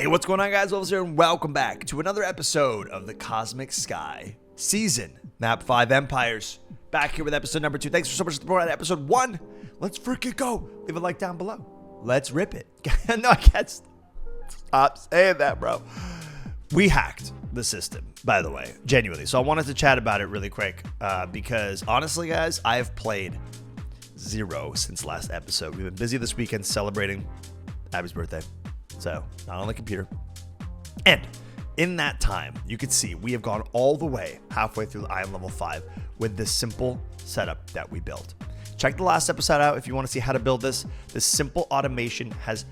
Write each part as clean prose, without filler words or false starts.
Hey, what's going on, guys? Wolves here, and welcome back to another episode of the Cosmic Sky Season Map 5 Empires. Back here with episode number 2. Thanks for so much for the support on episode 1. Let's freaking go. Leave a like down below. Let's rip it. No, I can't stop saying that, bro. We hacked the system, by the way, genuinely. So I wanted to chat about it really quick because honestly, guys, I have played 0 since last episode. We've been busy this weekend celebrating Abby's birthday. So, not on the computer. And in that time, you can see we have gone all the way halfway through the Island Level 5 with this simple setup that we built. Check the last episode out if you want to see how to build this. This simple automation has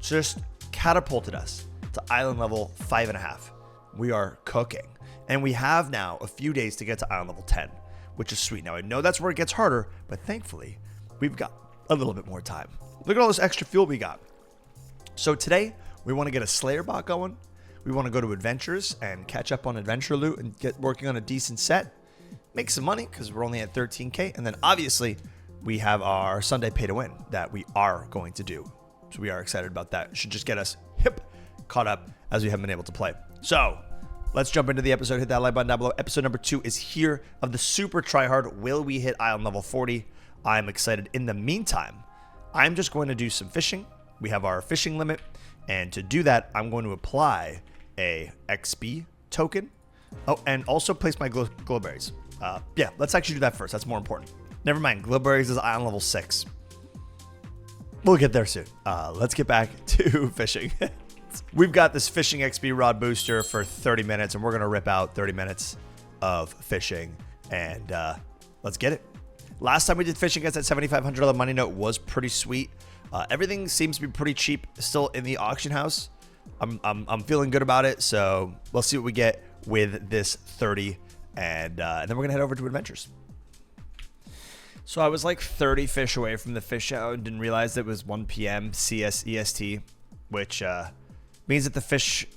just catapulted us to Island Level 5.5. We are cooking. And we have now a few days to get to Island Level 10, which is sweet. Now, I know that's where it gets harder, but thankfully, we've got a little bit more time. Look at all this extra fuel we got. So today, we want to get a Slayer bot going. We want to go to adventures and catch up on adventure loot and get working on a decent set. Make some money because we're only at 13K. And then obviously, we have our Sunday pay to win that we are going to do. So we are excited about that. It should just get us caught up as we haven't been able to play. So let's jump into the episode. Hit that like button down below. Episode number 2 is here of the super tryhard. Will we hit Island Level 40? I'm excited. In the meantime, I'm just going to do some fishing. We have our fishing limit, and to do that, I'm going to apply a XP token. Oh, and also place my glowberries. Yeah, let's actually do that first. That's more important. Never mind, glowberries is Island Level 6. We'll get there soon. Let's get back to fishing. We've got this fishing XP rod booster for 30 minutes, and we're going to rip out 30 minutes of fishing, and let's get it. Last time we did fishing, guys, that $7,500 money note was pretty sweet. Everything seems to be pretty cheap still in the auction house. I'm feeling good about it, so we'll see what we get with this 30, and then we're gonna head over to adventures. So I was like 30 fish away from the fish out and didn't realize it was 1 p.m. CS EST, which means that the fish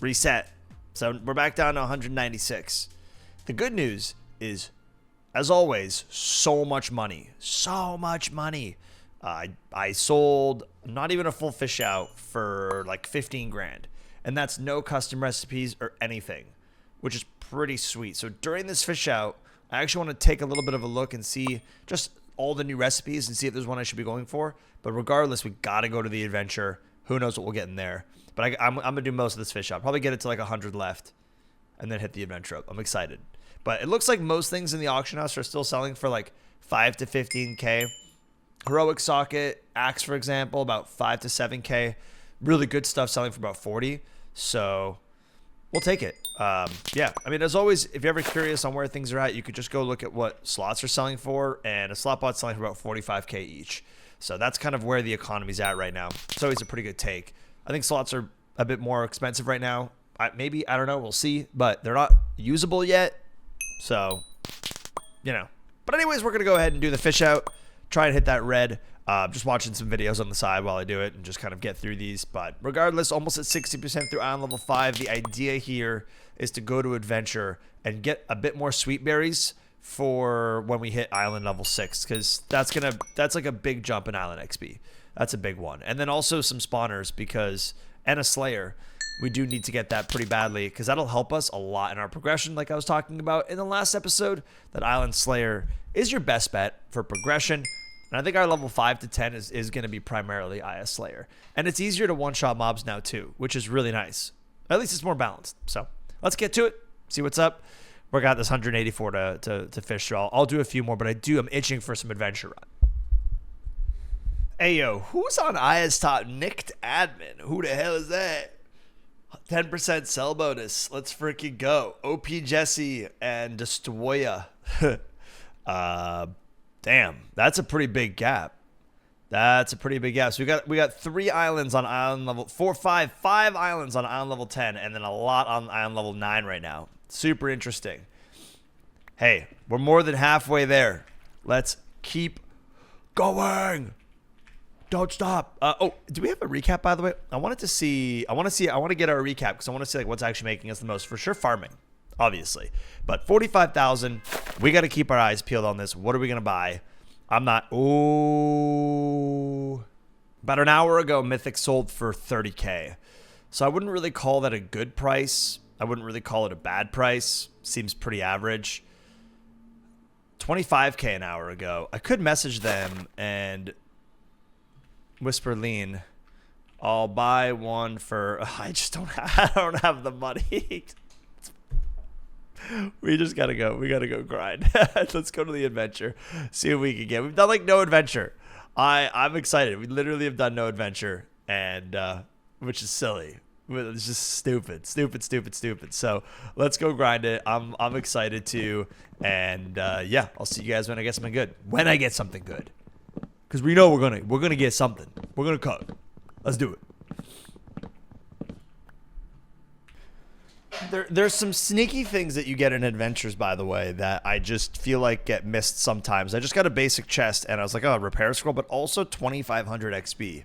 reset. So we're back down to 196. The good news is, as always, so much money. So much money. I sold not even a full fish out for like 15 grand. And that's no custom recipes or anything, which is pretty sweet. So during this fish out, I actually want to take a little bit of a look and see just all the new recipes and see if there's one I should be going for. But regardless, we got to go to the adventure. Who knows what we'll get in there. But I'm going to do most of this fish out. Probably get it to like 100 left and then hit the adventure up. I'm excited. But it looks like most things in the auction house are still selling for like 5 to 15K. Heroic socket, axe, for example, about 5 to 7K. Really good stuff selling for about 40. So we'll take it. Yeah, I mean, as always, if you're ever curious on where things are at, you could just go look at what slots are selling for. And a slot bot's selling for about 45K each. So that's kind of where the economy's at right now. It's always a pretty good take. I think slots are a bit more expensive right now. Maybe, I don't know. We'll see. But they're not usable yet. So, you know. But anyways, we're going to go ahead and do the fish out. Try and hit that red. Just watching some videos on the side while I do it and just kind of get through these. But regardless, almost at 60% through Island Level 5. The idea here is to go to adventure and get a bit more sweet berries for when we hit Island Level 6. Because that's like a big jump in Island XP. That's a big one. And then also some spawners and a Slayer. We do need to get that pretty badly because that'll help us a lot in our progression, like I was talking about in the last episode. That Island Slayer is your best bet for progression. And I think our level 5 to 10 is going to be primarily IS Slayer. And it's easier to one-shot mobs now too, which is really nice. At least it's more balanced. So let's get to it, see what's up. We got this 184 to fish through. I'll do a few more, but I'm itching for some adventure run. Hey, yo, who's on IS top? Nicked admin. Who the hell is that? 10% sell bonus. Let's freaking go. OP Jesse and Destroya. Damn, that's a pretty big gap. That's a pretty big gap. So we got 3 islands on island level 5 islands on island level 10, and then a lot on island level 9 right now. Super interesting. Hey, we're more than halfway there. Let's keep going. Don't stop. Oh, do we have a recap, by the way? I want to get our recap because I want to see like what's actually making us the most. For sure, farming, obviously. But 45,000. We got to keep our eyes peeled on this. What are we gonna buy? I'm not. Ooh. About an hour ago, Mythic sold for 30K. So I wouldn't really call that a good price. I wouldn't really call it a bad price. Seems pretty average. 25K an hour ago. I could message them and whisper lean. I'll buy one for... I just don't have, I don't have the money. We just gotta go. We gotta go grind. Let's go to the adventure. See what we can get. We've done like no adventure. I'm excited. We literally have done no adventure, and which is silly. It's just stupid. So let's go grind it. I'm excited too, and yeah, I'll see you guys when I get something good. When I get something good, because we know we're gonna get something. We're gonna cook. Let's do it. There's some sneaky things that you get in adventures, by the way, that I just feel like get missed sometimes. I just got a basic chest, and I was like, oh, repair scroll, but also 2,500 XP,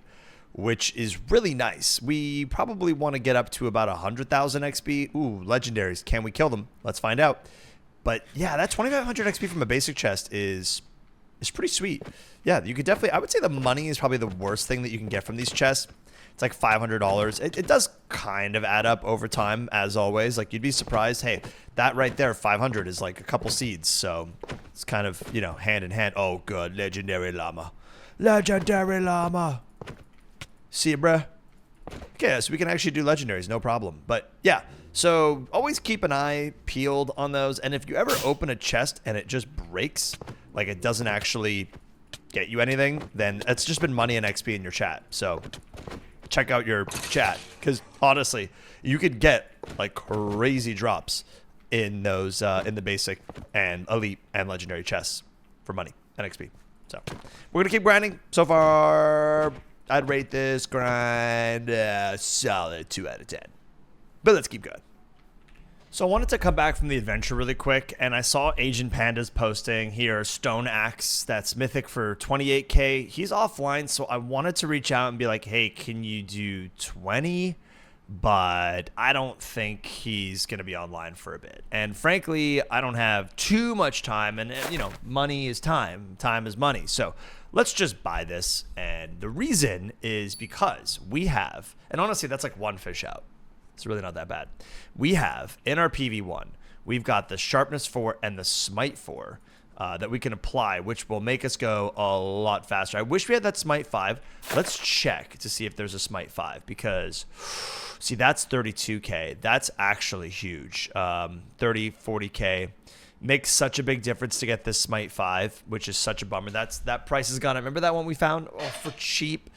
which is really nice. We probably want to get up to about 100,000 XP. Ooh, legendaries. Can we kill them? Let's find out. But yeah, that 2,500 XP from a basic chest is pretty sweet. Yeah, you could definitely... I would say the money is probably the worst thing that you can get from these chests. It's like $500. It does kind of add up over time, as always. Like, you'd be surprised. Hey, that right there, 500 is like a couple seeds. So it's kind of, you know, hand in hand. Oh, good. Legendary llama. Legendary llama. See you, bruh. Okay, so we can actually do legendaries, no problem. But yeah, so always keep an eye peeled on those. And if you ever open a chest and it just breaks, like it doesn't actually get you anything, then it's just been money and XP in your chat. So check out your chat, because honestly, you could get like crazy drops in those in the basic and elite and legendary chests for money and XP. So we're gonna keep grinding. So far, I'd rate this grind solid 2 out of 10. But let's keep going. So I wanted to come back from the adventure really quick, and I saw Agent Panda's posting here, Stone Axe, that's mythic for 28K. He's offline, so I wanted to reach out and be like, hey, can you do 20? But I don't think he's going to be online for a bit. And frankly, I don't have too much time, and you know, money is time. Time is money. So let's just buy this. And the reason is because we have, and honestly, that's like one fish out. It's really not that bad. We have, in our PV1, we've got the Sharpness 4 and the Smite 4 that we can apply, which will make us go a lot faster. I wish we had that Smite 5. Let's check to see if there's a Smite 5, because, see, that's 32K. That's actually huge. 30, 40K. Makes such a big difference to get this Smite 5, which is such a bummer. That price is gone. Remember that one we found for cheap?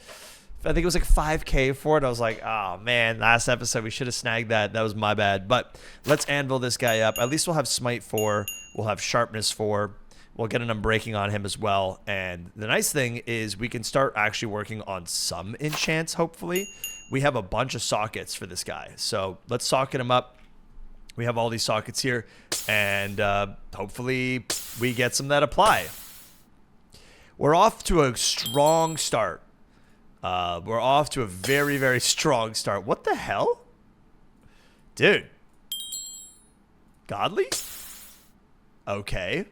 I think it was like 5K for it. I was like, oh man, last episode we should have snagged that. That was my bad. But let's anvil this guy up. At least we'll have Smite 4. We'll have Sharpness 4. We'll get an Unbreaking on him as well. And the nice thing is we can start actually working on some enchants, hopefully. We have a bunch of sockets for this guy. So let's socket him up. We have all these sockets here. And hopefully we get some that apply. We're off to a strong start. We're off to a very, very strong start. What the hell? Dude. Godly? Okay.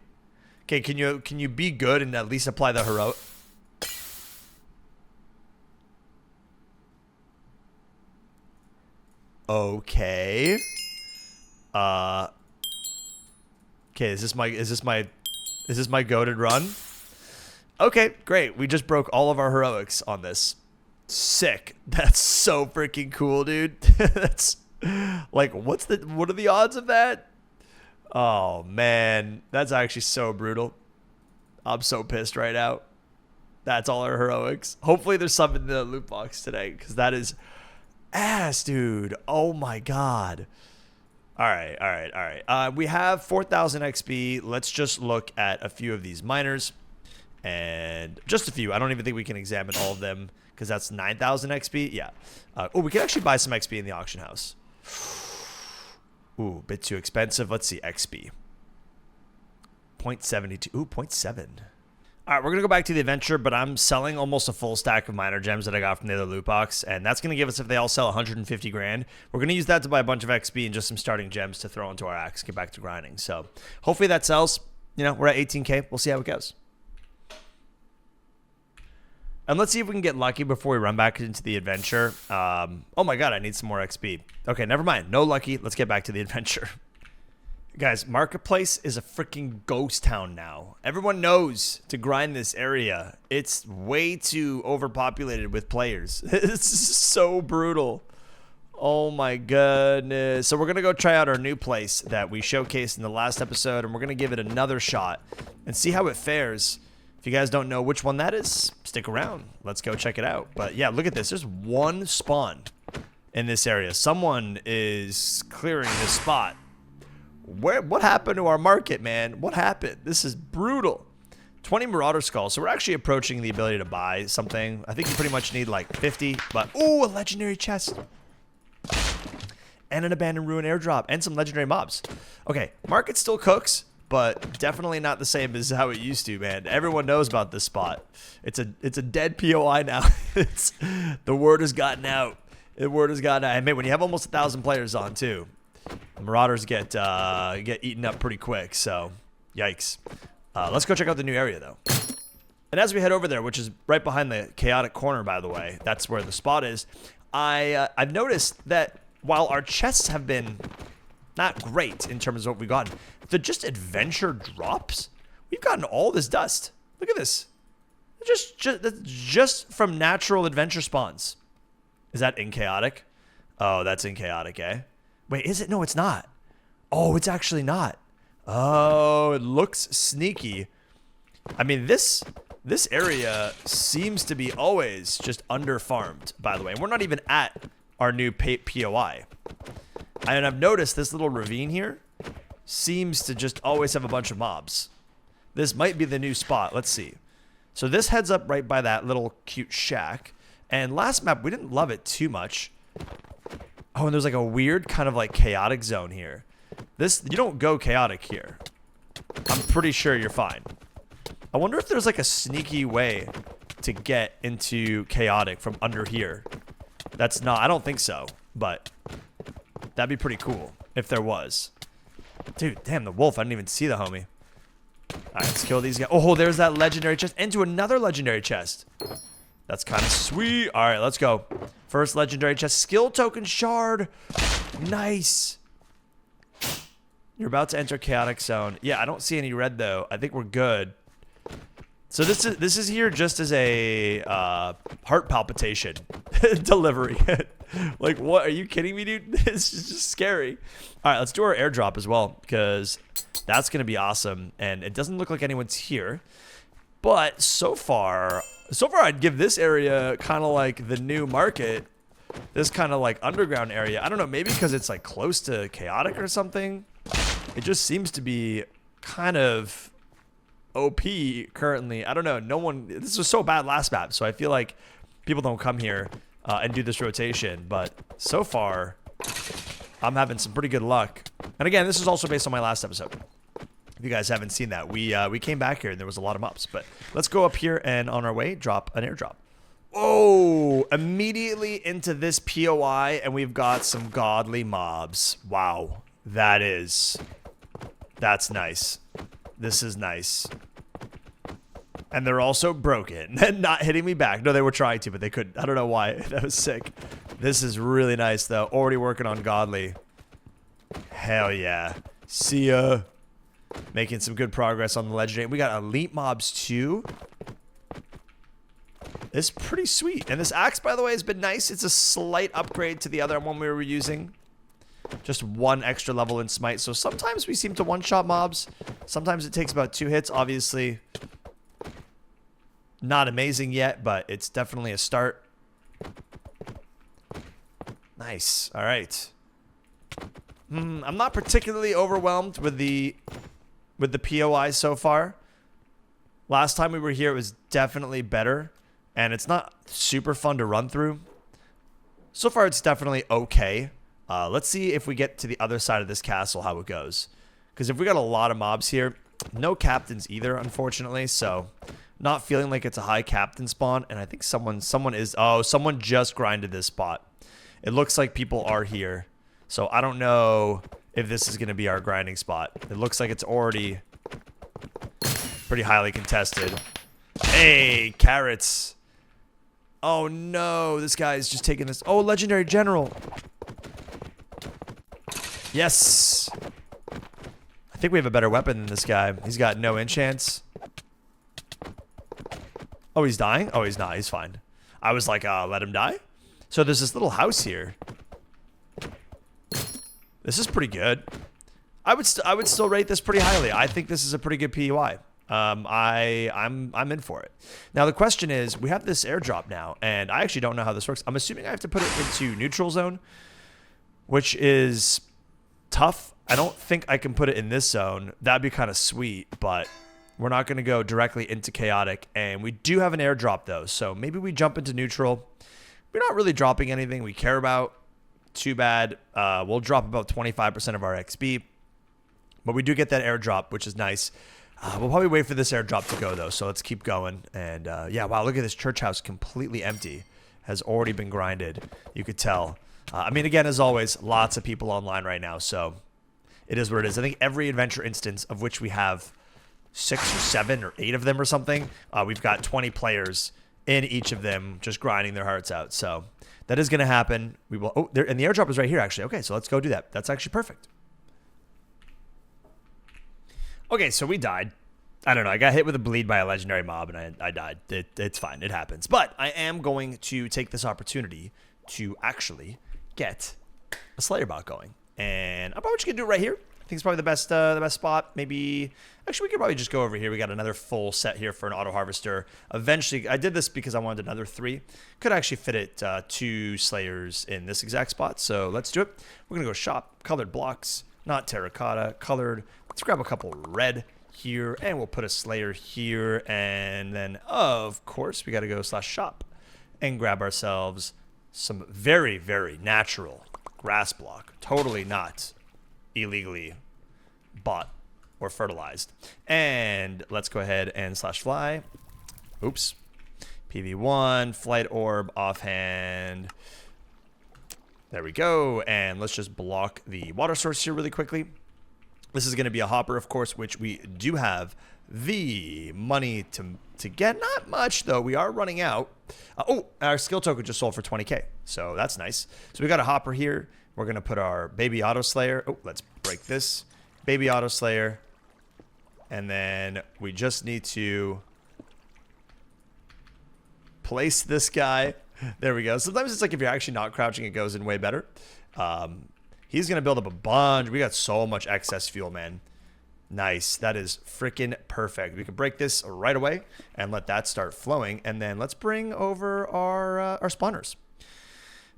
Okay, can you be good and at least apply the heroic? Okay. Okay, is this my goated run? Okay, great. We just broke all of our heroics on this. Sick. That's so freaking cool, dude. That's like, what are the odds of that? Oh man, that's actually so brutal. I'm so pissed right now. That's all our heroics. Hopefully there's some in the loot box today, because that is ass, dude. Oh my god. All right. We have 4,000 XP. Let's just look at a few of these miners. And just a few. I don't even think we can examine all of them, because that's 9,000 XP. Yeah. Oh, we can actually buy some XP in the auction house. Ooh, bit too expensive. Let's see. XP. 0.72. Ooh, 0.7. All right, we're going to go back to the adventure, but I'm selling almost a full stack of miner gems that I got from the other loot box, and that's going to give us, if they all sell, 150 grand. We're going to use that to buy a bunch of XP and just some starting gems to throw into our axe, get back to grinding. So hopefully that sells. You know, we're at 18K. We'll see how it goes. And let's see if we can get lucky before we run back into the adventure. Oh my god, I need some more XP. Okay, never mind. No lucky. Let's get back to the adventure. Guys, Marketplace is a freaking ghost town now. Everyone knows to grind this area. It's way too overpopulated with players. It's so brutal. Oh my goodness. So we're going to go try out our new place that we showcased in the last episode, and we're going to give it another shot and see how it fares. If you guys don't know which one that is, stick around. Let's go check it out. But yeah, look at this. There's one spawn in this area. Someone is clearing this spot. What happened to our market, man? What happened? This is brutal. 20 Marauder Skulls. So we're actually approaching the ability to buy something. I think you pretty much need like 50. But, ooh, a legendary chest. And an abandoned ruin airdrop. And some legendary mobs. Okay, market still cooks. But definitely not the same as how it used to, man. Everyone knows about this spot. It's a dead POI now. The word has gotten out. The word has gotten out. And man, when you have almost 1,000 players on too, the Marauders get eaten up pretty quick. So, yikes. Let's go check out the new area though. And as we head over there, which is right behind the chaotic corner, by the way, that's where the spot is. I've noticed that while our chests have been not great in terms of what we've gotten, the just adventure drops, we've gotten all this dust. Look at this. Just from natural adventure spawns. Is that in chaotic? Oh, that's in chaotic, eh? Wait, is it? No, it's not. Oh, it's actually not. Oh, it looks sneaky. I mean, this area seems to be always just under-farmed, by the way. And we're not even at our new POI. And I've noticed this little ravine here seems to just always have a bunch of mobs. This might be the new spot. Let's see. So this heads up right by that little cute shack. And last map, we didn't love it too much. Oh, and there's like a weird kind of like chaotic zone here. This, you don't go chaotic here. I'm pretty sure you're fine. I wonder if there's like a sneaky way to get into chaotic from under here. That's not, I don't think so, but that'd be pretty cool if there was. Dude, damn, the wolf. I didn't even see the homie. All right, let's kill these guys. Oh, there's that legendary chest. Into another legendary chest. That's kind of sweet. All right, let's go. First legendary chest. Skill token shard. Nice. You're about to enter chaotic zone. Yeah, I don't see any red, though. I think we're good. So this is here just as a heart palpitation delivery. Like, what? Are you kidding me, dude? This is just scary. All right, let's do our airdrop as well, because that's going to be awesome. And it doesn't look like anyone's here. But so far I'd give this area kind of like the new market. This kind of like underground area. I don't know, maybe because it's like close to chaotic or something. It just seems to be kind of OP currently. I don't know. No one. This was so bad last map, so I feel like people don't come here and do this rotation. But so far, I'm having some pretty good luck. And again, this is also based on my last episode. If you guys haven't seen that, we came back here and there was a lot of mobs. But let's go up here and on our way, drop an airdrop. Oh, immediately into this POI, and we've got some godly mobs. Wow, that's nice. This is nice. And they're also broken and not hitting me back. No, they were trying to, but they couldn't. I don't know why. That was sick. This is really nice, though. Already working on godly. Hell yeah. See ya. Making some good progress on the legendary. We got elite mobs, too. It's pretty sweet. And this axe, by the way, has been nice. It's a slight upgrade to the other one we were using. Just one extra level in smite. So sometimes we seem to one-shot mobs. Sometimes it takes about 2 hits. Obviously, not amazing yet, but it's definitely a start. Nice. All right. I'm not particularly overwhelmed with the POI so far. Last time we were here, it was definitely better. And it's not super fun to run through. So far, it's definitely okay. Let's see if we get to the other side of this castle, how it goes. Because if we got a lot of mobs here, no captains either, unfortunately. So, not feeling like it's a high captain spawn. And I think someone just grinded this spot. It looks like people are here. So, I don't know if this is going to be our grinding spot. It looks like it's already pretty highly contested. Hey, carrots. Oh no, this guy is just taking this. Oh, legendary general. Yes. I think we have a better weapon than this guy. He's got no enchants. Oh, he's dying? Oh, he's not. He's fine. I was like, let him die? So there's this little house here. This is pretty good. I would still rate this pretty highly. I think this is a pretty good PUI. I'm in for it. Now the question is, we have this airdrop now, and I actually don't know how this works. I'm assuming I have to put it into neutral zone, which is tough. I don't think I can put it in this zone. That'd be kind of sweet, but we're not going to go directly into chaotic. And we do have an airdrop though, so maybe we jump into neutral. We're not really dropping anything we care about. Too bad. We'll drop about 25% of our XP, but we do get that airdrop, which is nice. We'll probably wait for this airdrop to go though, so let's keep going. And yeah, wow, look at this church house, completely empty. Has already been grinded. You could tell. I mean, again, as always, lots of people online right now, so it is what it is. I think every adventure instance, of which we have 6 or 7 or 8 of them or something, we've got 20 players in each of them just grinding their hearts out. So that is going to happen. We will. Oh, there, and the airdrop is right here, actually. Okay, so let's go do that. That's actually perfect. Okay, so we died. I don't know. I got hit with a bleed by a legendary mob, and I died. It's fine. It happens. But I am going to take this opportunity to actually get a Slayer bot going. And I'm probably just going to do it right here. I think it's probably the best spot. Maybe, actually, we could probably just go over here. We got another full set here for an auto harvester. Eventually, I did this because I wanted another 3. Could actually fit it 2 Slayers in this exact spot. So let's do it. We're going to go shop, colored blocks, not terracotta, colored. Let's grab a couple red here, and we'll put a Slayer here. And then, of course, we got to go /shop and grab ourselves some very, very natural grass block. Totally not illegally bought or fertilized. And let's go ahead and /fly. Oops. PV1, flight orb, offhand. There we go. And let's just block the water source here really quickly. This is going to be a hopper, of course, which we do have the money to get. Not much, though. We are running out. Oh, our skill token just sold for 20k. So that's nice. So we got a hopper here. We're going to put our baby auto slayer. Oh, let's break this. Baby auto slayer. And then we just need to place this guy. There we go. Sometimes it's like if you're actually not crouching, it goes in way better. He's going to build up a bunch. We got so much excess fuel, man. Nice. That is freaking perfect. We can break this right away and let that start flowing. And then let's bring over our spawners.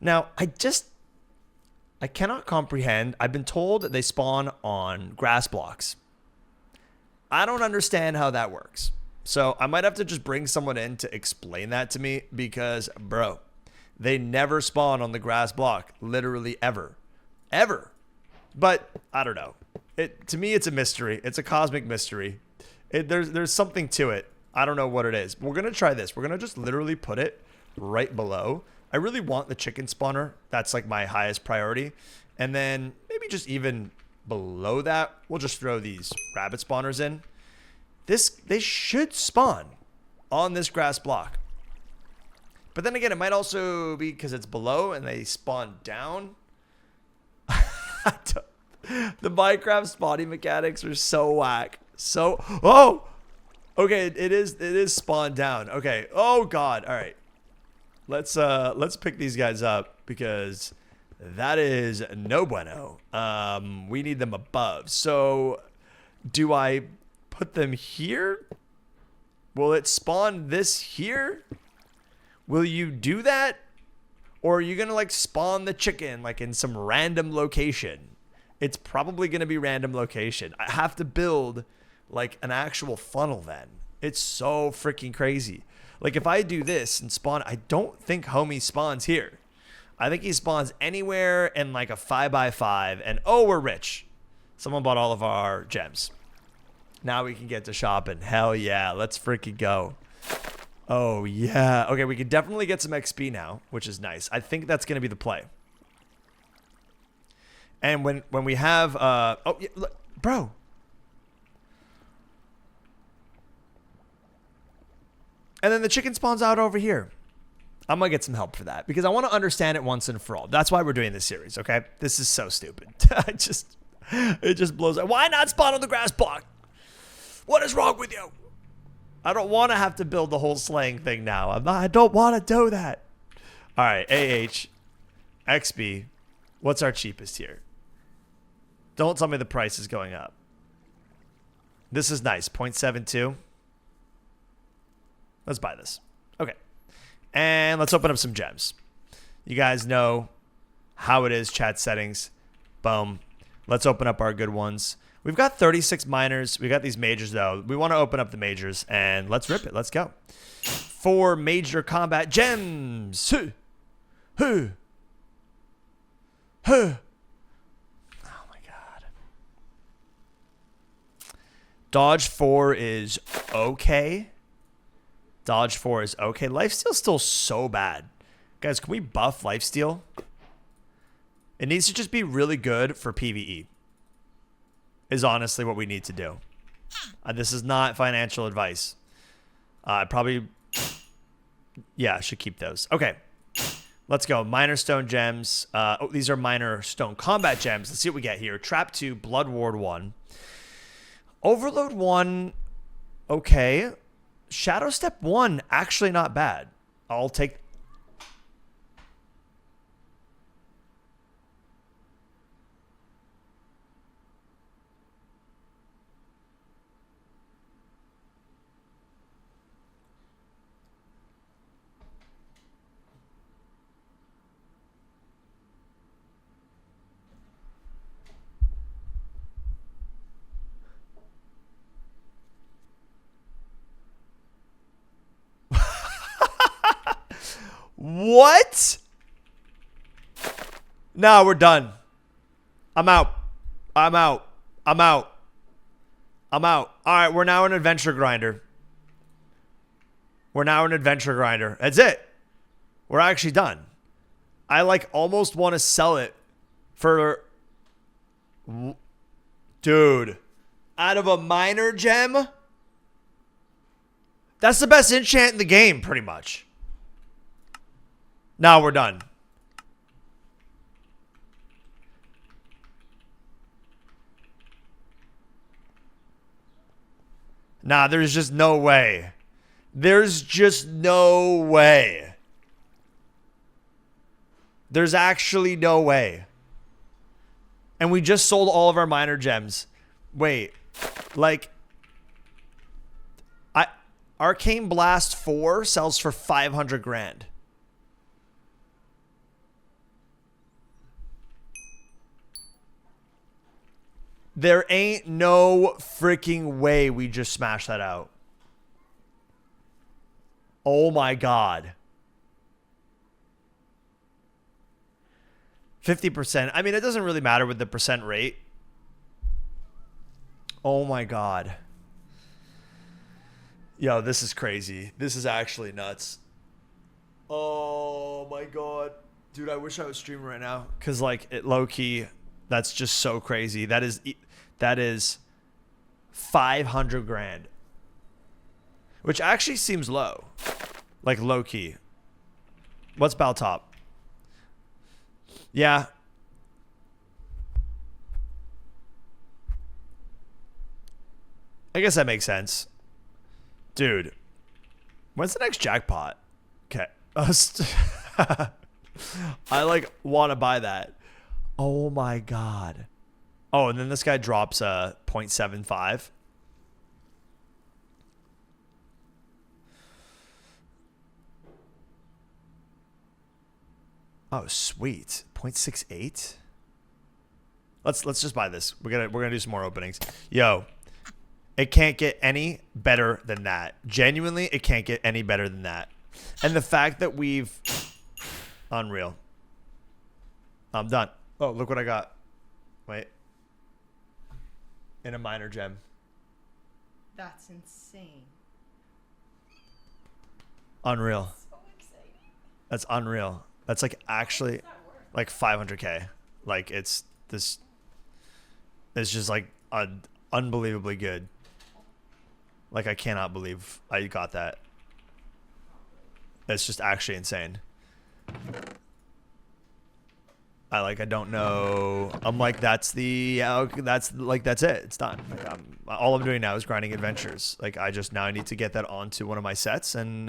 Now, I cannot comprehend. I've been told that they spawn on grass blocks. I don't understand how that works. So I might have to just bring someone in to explain that to me because, bro, they never spawn on the grass block. Literally ever. Ever. But I don't know. To me, it's a mystery. It's a cosmic mystery. There's something to it. I don't know what it is. We're going to try this. We're going to just literally put it right below. I really want the chicken spawner. That's like my highest priority. And then maybe just even below that, we'll just throw these rabbit spawners in. They should spawn on this grass block. But then again, it might also be because it's below and they spawn down. The Minecraft spawning mechanics are so whack. Oh, okay, it is spawned down. Okay. Oh God. All right. Let's pick these guys up because that is no bueno. We need them above. So do I put them here? Will it spawn this here? Will you do that? Or are you going to like spawn the chicken like in some random location? It's probably going to be random location. I have to build like an actual funnel then. It's so freaking crazy. Like if I do this and spawn, I don't think homie spawns here. I think he spawns anywhere in like a 5x5 and oh, we're rich. Someone bought all of our gems. Now we can get to shopping. Hell yeah. Let's freaking go. Oh yeah. Okay. We can definitely get some XP now, which is nice. I think that's going to be the play. And when we have, oh yeah, look, bro. And then the chicken spawns out over here. I'm going to get some help for that because I want to understand it once and for all. That's why we're doing this series, okay? This is so stupid. It just blows up. Why not spawn on the grass block? What is wrong with you? I don't want to have to build the whole slaying thing now. I don't want to do that. All right, AH, XB. What's our cheapest here? Don't tell me the price is going up. This is nice, 0.72. Let's buy this. Okay. And let's open up some gems. You guys know how it is, chat settings. Boom. Let's open up our good ones. We've got 36 miners. We got these majors, though. We want to open up the majors, and let's rip it. Let's go. 4 major combat gems. Huh. Huh. Huh. Oh, my God. Dodge 4 is okay. Dodge 4 is okay. Lifesteal's still so bad. Guys, can we buff lifesteal? It needs to just be really good for PvE. Is honestly what we need to do. This is not financial advice. Probably, yeah, I should keep those. Okay, let's go. Minor stone gems. Oh, these are minor stone combat gems. Let's see what we get here. Trap 2, Blood Ward 1. Overload 1, okay. Shadow Step 1, actually not bad. I'll take... What? No, we're done. I'm out. I'm out. I'm out. I'm out. All right, we're now an adventure grinder. We're now an adventure grinder. That's it. We're actually done. I like almost want to sell it for... Dude. Out of a minor gem? That's the best enchant in the game, pretty much. Now we're done. Nah, there's just no way. There's just no way. There's actually no way. And we just sold all of our minor gems. Wait, like... Arcane Blast 4 sells for 500 grand. There ain't no freaking way we just smashed that out. Oh my God. 50%. I mean, it doesn't really matter with the percent rate. Oh my God. Yo, this is crazy. This is actually nuts. Oh my God. Dude, I wish I was streaming right now. Because, like, it low-key... That's just so crazy. That is 500 grand. Which actually seems low. Like low key. What's Baltop? Yeah. I guess that makes sense. Dude. When's the next jackpot? Okay. I like want to buy that. Oh my God. Oh, and then this guy drops a 0.75. Oh, sweet. 0.68. Let's just buy this. We're gonna do some more openings. Yo, it can't get any better than that. Genuinely, it can't get any better than that. And the fact that we've unreal. I'm done. Oh, look what I got. Wait. In a minor gem. That's insane. Unreal. So exciting. That's unreal. That's like actually like 500K. Like it's this. It's just like unbelievably good. Like I cannot believe I got that. It's just actually insane. I don't know. I'm like, that's it. It's done. Like, all I'm doing now is grinding adventures. Like, I need to get that onto one of my sets, and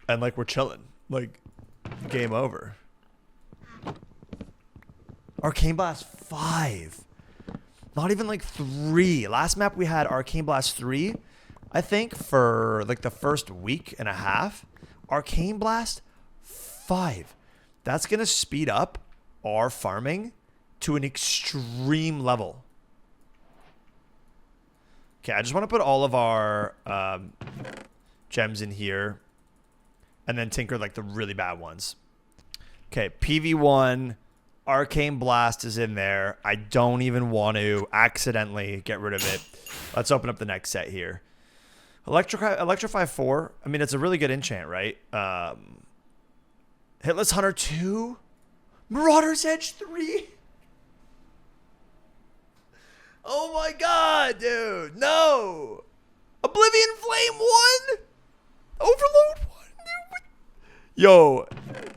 like, we're chilling. Like, game over. Arcane Blast 5. Not even like 3. Last map we had Arcane Blast 3, I think, for like the first week and a half. Arcane Blast 5. That's going to speed up our farming to an extreme level. Okay, I just want to put all of our gems in here and then tinker like the really bad ones. Okay, PV1, Arcane Blast is in there. I don't even want to accidentally get rid of it. Let's open up the next set here. Electrify 4. I mean, it's a really good enchant, right? Hitless Hunter 2. Marauder's Edge 3. Oh my god, dude. No. Oblivion Flame 1. Overload 1. Yo.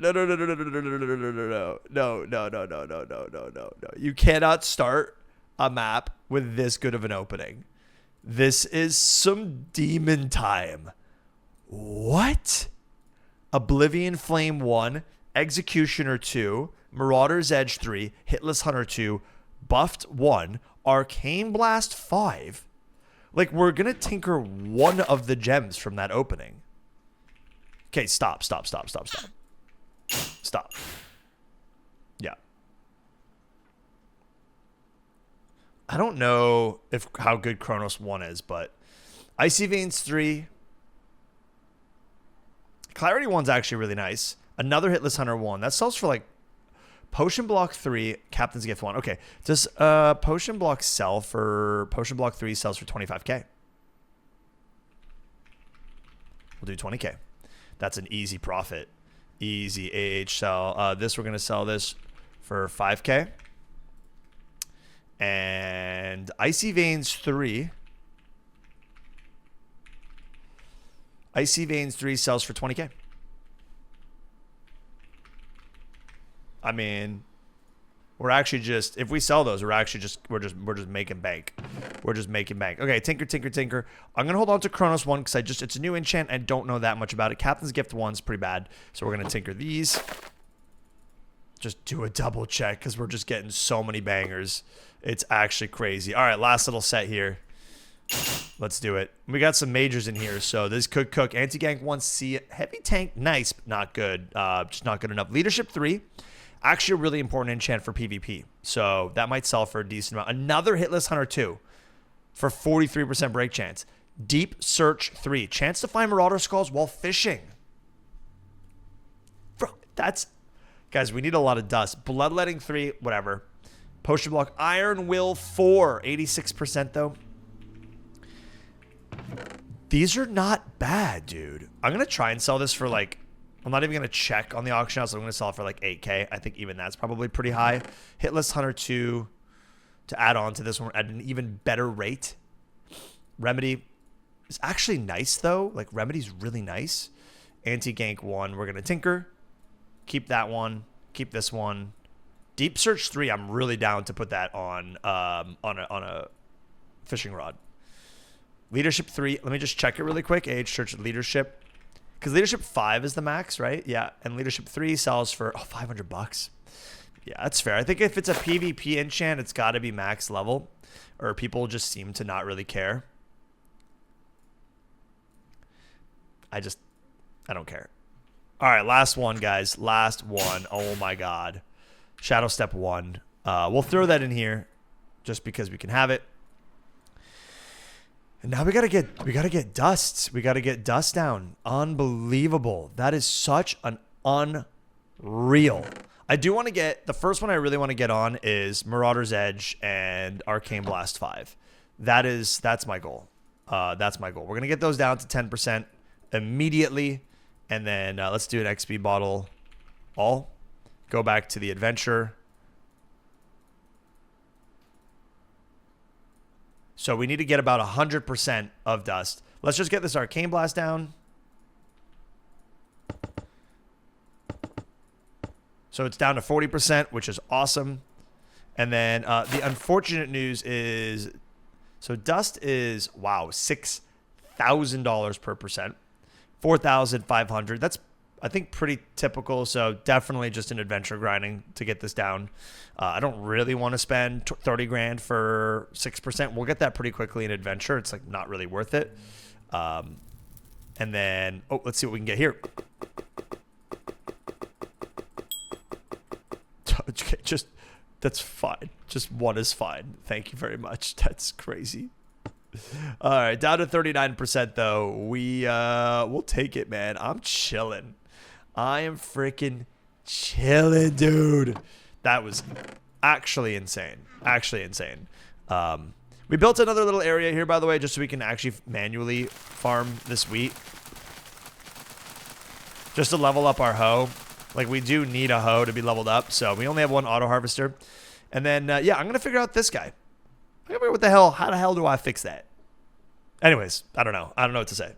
No. You cannot start a map with this good of an opening. This is some demon time. What? Oblivion Flame 1, Executioner 2, Marauder's Edge 3, Hitless Hunter 2, Buffed 1, Arcane Blast 5. Like, we're going to tinker one of the gems from that opening. Okay, stop. Yeah. I don't know how good Chronos 1 is, but Icy Veins 3. Clarity 1's actually really nice. Another Hitless Hunter 1. That sells for like Potion Block 3, Captain's Gift 1. Okay. Does Potion Block sell for... Potion Block 3 sells for 25k. We'll do 20k. That's an easy profit. Easy AH sell. This, we're going to sell this for 5k. And Icy Veins 3. Icy Veins 3 sells for 20k. I mean, we're actually just, if we sell those, we're just making bank. We're just making bank. Okay, tinker. I'm gonna hold on to Chronos 1 because it's a new enchant. I don't know that much about it. Captain's Gift 1's pretty bad, so we're gonna tinker these. Just do a double check because we're just getting so many bangers. It's actually crazy. All right, last little set here. Let's do it. We got some majors in here, so this could cook. Anti-gank 1C, heavy tank, nice, but not good. Just not good enough. Leadership 3, actually a really important enchant for PvP, so that might sell for a decent amount. Another Hitless Hunter 2 for 43% break chance. Deep Search 3, chance to find Marauder Skulls while fishing. Bro, that's... Guys, we need a lot of dust. Bloodletting 3, whatever. Potion Block Iron Will 4, 86% though. These are not bad, dude. I'm going to try and sell this for like, I'm not even going to check on the auction house. I'm going to sell it for like 8k. I think even that's probably pretty high. Hitless Hunter 2 to add on to this one at an even better rate. Remedy is actually nice though. Like Remedy's really nice. Anti-gank 1, we're going to tinker. Keep that one. Keep this one. Deep Search 3, I'm really down to put that on a fishing rod. Leadership 3, let me just check it really quick. AH Search Leadership. Because Leadership 5 is the max, right? Yeah, and Leadership 3 sells for $500. Yeah, that's fair. I think if it's a PvP enchant, it's got to be max level. Or people just seem to not really care. I don't care. All right, last one, guys. Last one. Oh, my God. Shadow Step 1. We'll throw that in here just because we can have it. And now we gotta get dust. We gotta get dust down. Unbelievable. That is such an unreal. I do want to get, the first one I really want to get on is Marauder's Edge and Arcane Blast 5. That's my goal. That's my goal. We're gonna get those down to 10% immediately. And then let's do an XP bottle. All. Go back to the adventure. So we need to get about 100% of dust let's just get this Arcane Blast down. So it's down to 40%, which is awesome. And then the unfortunate news is, so dust is, wow, $6,000 per percent, 4,500. That's, I think, pretty typical. So definitely just an adventure grinding to get this down. I don't really want to spend 30 grand for 6%. We'll get that pretty quickly in adventure. It's like not really worth it. And then, oh, let's see what we can get here. Just, that's fine. Just one is fine. Thank you very much. That's crazy. All right, down to 39% though. We'll take it, man. I'm chilling. I am freaking chilling, dude. That was actually insane. Actually insane. We built another little area here, by the way, just so we can actually manually farm this wheat. Just to level up our hoe. Like, we do need a hoe to be leveled up, so we only have one auto harvester. And then, yeah, I'm going to figure out this guy. I gotta figure what the hell, how the hell do I fix that? Anyways, I don't know. I don't know what to say.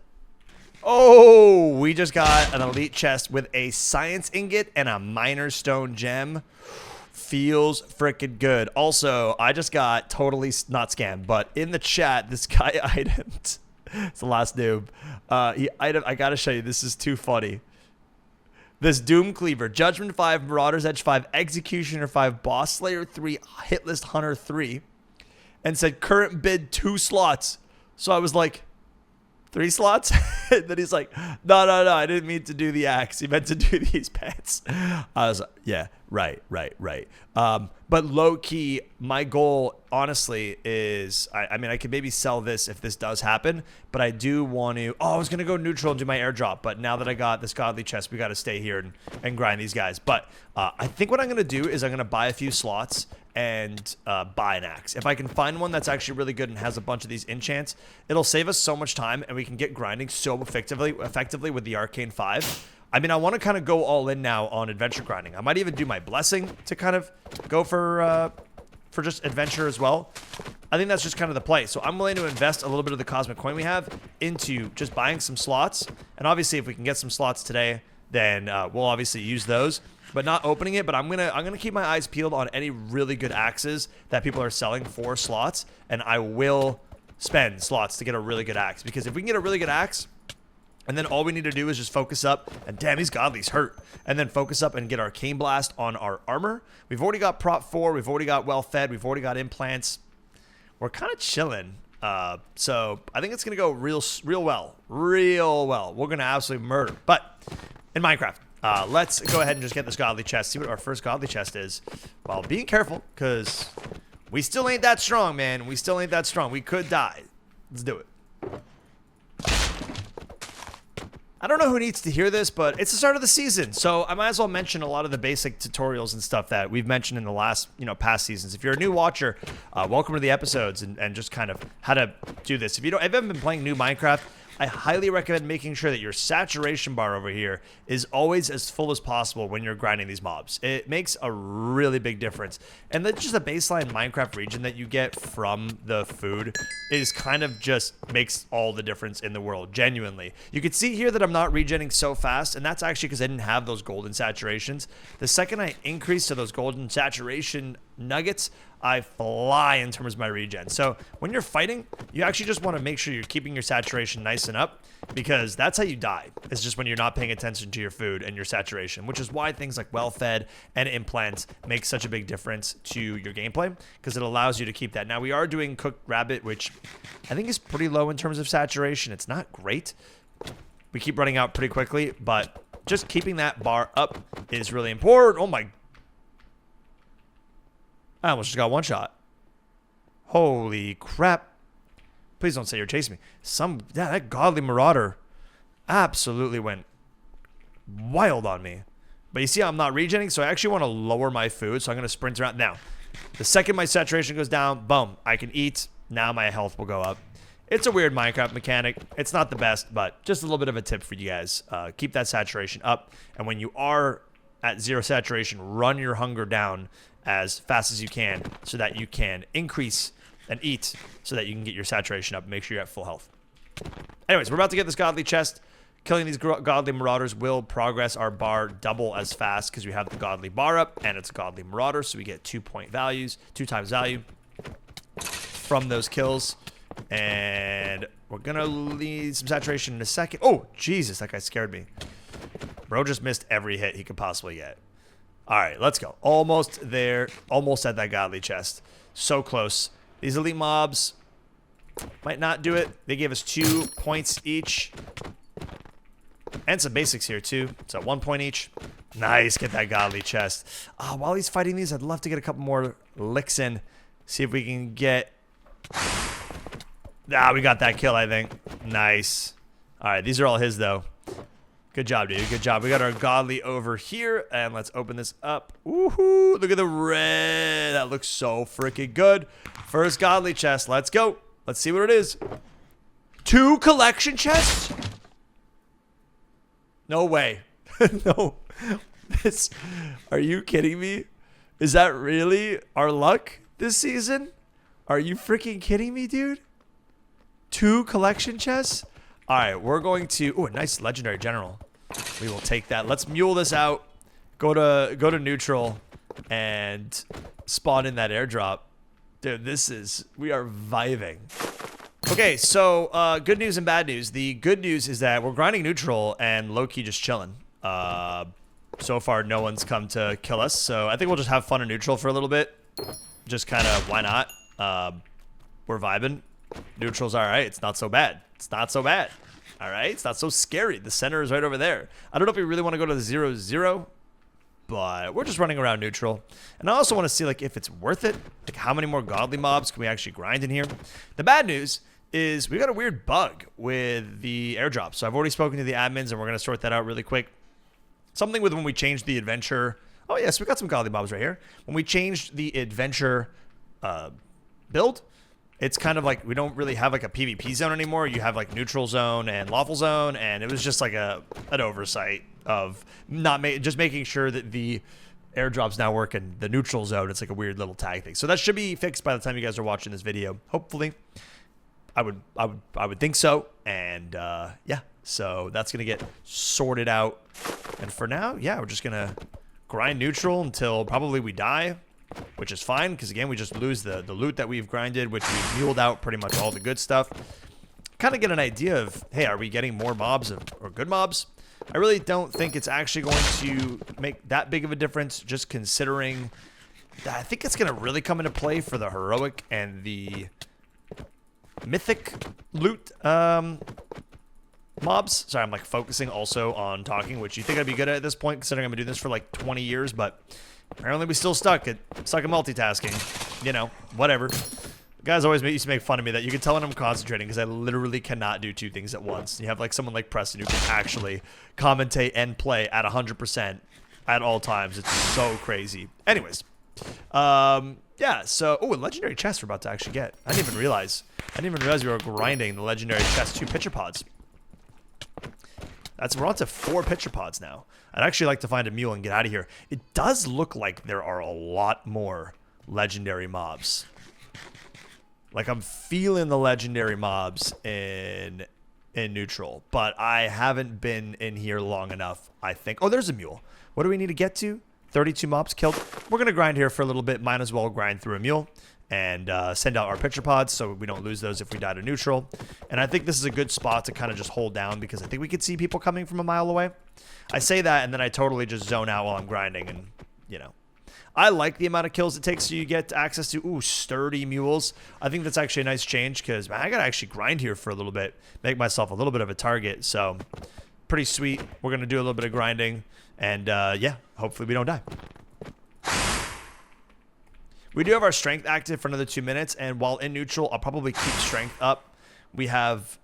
Oh, we just got an elite chest with a science ingot and a miner stone gem. Feels freaking good. Also, I just got totally not scammed, but in the chat, this guy itemed. It's the last noob. I gotta show you. This is too funny. This Doom Cleaver, Judgment 5, Marauder's Edge 5, Executioner 5, Boss Slayer 3, Hit List Hunter 3, and said current bid 2 slots. So I was like, 3 slots? And then he's like, no, I didn't mean to do the axe. He meant to do these pants. I was like, yeah, right. But low key, my goal, honestly, is, I mean, I could maybe sell this if this does happen, but I do want to, I was going to go neutral and do my airdrop, but now that I got this godly chest, we got to stay here and grind these guys. But I think what I'm going to do is I'm going to buy a few slots and buy an axe. If I can find one that's actually really good and has a bunch of these enchants, it'll save us so much time and we can get grinding so effectively with the Arcane 5. I mean, I want to kind of go all in now on adventure grinding. I might even do my blessing to kind of go for just adventure as well. I think that's just kind of the play. So I'm willing to invest a little bit of the cosmic coin we have into just buying some slots. And obviously, if we can get some slots today, then we'll obviously use those. But not opening it. But I'm gonna keep my eyes peeled on any really good axes that people are selling for slots, and I will spend slots to get a really good axe. Because if we can get a really good axe, and then all we need to do is just focus up, and damn, these godlies hurt. And then focus up and get Arcane Blast on our armor. We've already got Prop 4. We've already got Well Fed. We've already got implants. We're kind of chilling. So I think it's going to go real well. Real well. We're going to absolutely murder. But in Minecraft, let's go ahead and just get this godly chest. See what our first godly chest is. While being careful, because we still ain't that strong, man. We still ain't that strong. We could die. Let's do it. I don't know who needs to hear this, but it's the start of the season, so I might as well mention a lot of the basic tutorials and stuff that we've mentioned in the last, past seasons. If you're a new watcher, welcome to the episodes and just kind of how to do this. If you haven't been playing new Minecraft, I highly recommend making sure that your saturation bar over here is always as full as possible when you're grinding these mobs. It makes a really big difference. And then just the baseline Minecraft region that you get from the food is kind of just makes all the difference in the world, genuinely. You can see here that I'm not regenning so fast, and that's actually because I didn't have those golden saturations. The second I increase to those golden saturation nuggets, I fly in terms of my regen. So when you're fighting, you actually just want to make sure you're keeping your saturation nice and up, because that's how you die. It's just when you're not paying attention to your food and your saturation, which is why things like well-fed and implants make such a big difference to your gameplay, because it allows you to keep that. Now, we are doing cooked rabbit, which I think is pretty low in terms of saturation. It's not great. We keep running out pretty quickly, but just keeping that bar up is really important. Oh my, I almost just got one shot. Holy crap. Please don't say you're chasing me. That godly marauder absolutely went wild on me. But you see how I'm not regenning, so I actually want to lower my food, so I'm going to sprint around. Now, the second my saturation goes down, boom, I can eat. Now my health will go up. It's a weird Minecraft mechanic. It's not the best, but just a little bit of a tip for you guys. Keep that saturation up, and when you are at 0 saturation, run your hunger down as fast as you can so that you can increase and eat so that you can get your saturation up and make sure you're at full health. Anyways, we're about to get this godly chest. Killing these godly marauders will progress our bar double as fast because we have the godly bar up and it's a godly marauder, so we get 2 times value from those kills. And we're gonna leave some saturation in a second. Oh, Jesus, that guy scared me. Bro just missed every hit he could possibly get. All right, let's go. Almost there. Almost at that godly chest. So close. These elite mobs might not do it. They gave us 2 points each. And some basics here, too. So 1 point each. Nice. Get that godly chest. While he's fighting these, I'd love to get a couple more licks in. See if we can get... we got that kill, I think. Nice. All right, these are all his, though. Good job, dude. Good job. We got our godly over here, and let's open this up. Woohoo! Look at the red. That looks so freaking good. First godly chest. Let's go. Let's see what it is. 2 collection chests? No way. No. Are you kidding me? Is that really our luck this season? Are you freaking kidding me, dude? 2 collection chests? All right, we're going to... Ooh, a nice legendary general. We will take that. Let's mule this out. Go to neutral and spawn in that airdrop. Dude, we are vibing. Okay, so good news and bad news. The good news is that we're grinding neutral and low-key just chilling. So far, no one's come to kill us, so I think we'll just have fun in neutral for a little bit. Just kind of, why not? We're vibing. Neutral's all right. It's not so bad. It's not so bad. All right? It's not so scary. The center is right over there. I don't know if we really want to go to the 0-0, but we're just running around neutral. And I also want to see, like, if it's worth it. Like, how many more godly mobs can we actually grind in here? The bad news is we got a weird bug with the airdrop. So I've already spoken to the admins, and we're going to sort that out really quick. Something with when we changed the adventure. Oh, yes, we got some godly mobs right here. When we changed the adventure build, it's kind of like we don't really have like a PvP zone anymore. You have like neutral zone and lawful zone, and it was just like an oversight of just making sure that the airdrops now work in the neutral zone. It's like a weird little tag thing. So that should be fixed by the time you guys are watching this video. Hopefully, I would think so. And yeah, so that's gonna get sorted out. And for now, yeah, we're just gonna grind neutral until probably we die. Which is fine, because again, we just lose the loot that we've grinded, which we've muled out pretty much all the good stuff. Kind of get an idea of, hey, are we getting more mobs or good mobs? I really don't think it's actually going to make that big of a difference, just considering that I think it's going to really come into play for the heroic and the mythic loot mobs. Sorry, I'm like focusing also on talking, which you think I'd be good at this point, considering I've been doing this for like 20 years, but... apparently we still stuck at multitasking. You know, whatever. Guys always used to make fun of me that you can tell when I'm concentrating because I literally cannot do 2 things at once. You have like someone like Preston who can actually commentate and play at 100% at all times. It's so crazy. Anyways, yeah. So, a legendary chest we're about to actually get. I didn't even realize we were grinding the legendary chest 2 pitcher pods. We're on to 4 pitcher pods now. I'd actually like to find a mule and get out of here. It does look like there are a lot more legendary mobs. Like, I'm feeling the legendary mobs in neutral, but I haven't been in here long enough, I think. Oh, there's a mule. What do we need to get to? 32 mobs killed. We're going to grind here for a little bit. Might as well grind through a mule and send out our pitcher pods so we don't lose those if we die to neutral. And I think this is a good spot to kind of just hold down because I think we could see people coming from a mile away. I say that and then I totally just zone out while I'm grinding and, you know. I like the amount of kills it takes so you get access to, sturdy mules. I think that's actually a nice change because, man, I got to actually grind here for a little bit, make myself a little bit of a target. So, pretty sweet. We're going to do a little bit of grinding and, yeah, hopefully we don't die. We do have our strength active for another 2 minutes, and while in neutral, I'll probably keep strength up. We have...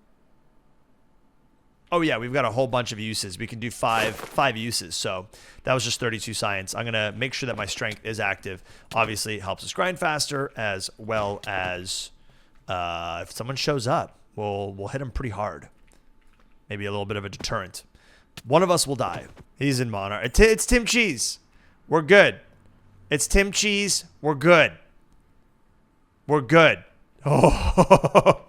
oh, yeah, we've got a whole bunch of uses. We can do five uses, so that was just 32 science. I'm going to make sure that my strength is active. Obviously, it helps us grind faster, as well as if someone shows up, we'll hit them pretty hard. Maybe a little bit of a deterrent. One of us will die. He's in Monarch. It's Tim Cheese. We're good. It's Tim Cheese. We're good. We're good. Oh.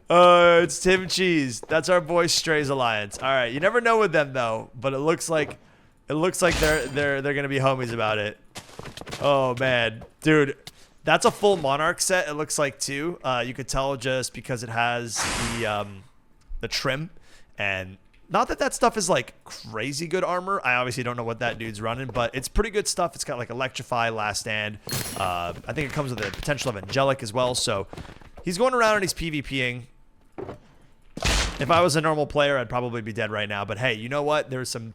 It's Tim and Cheese. That's our boy Strays Alliance. All right, you never know with them though, but it looks like they're gonna be homies about it. Oh man, dude, that's a full Monarch set. It looks like too. You could tell just because it has the trim, and not that stuff is like crazy good armor. I obviously don't know what that dude's running, but it's pretty good stuff. It's got like Electrify, Last Stand. I think it comes with the potential of Angelic as well. So he's going around and he's PvPing. If I was a normal player, I'd probably be dead right now. But hey, you know what? There's some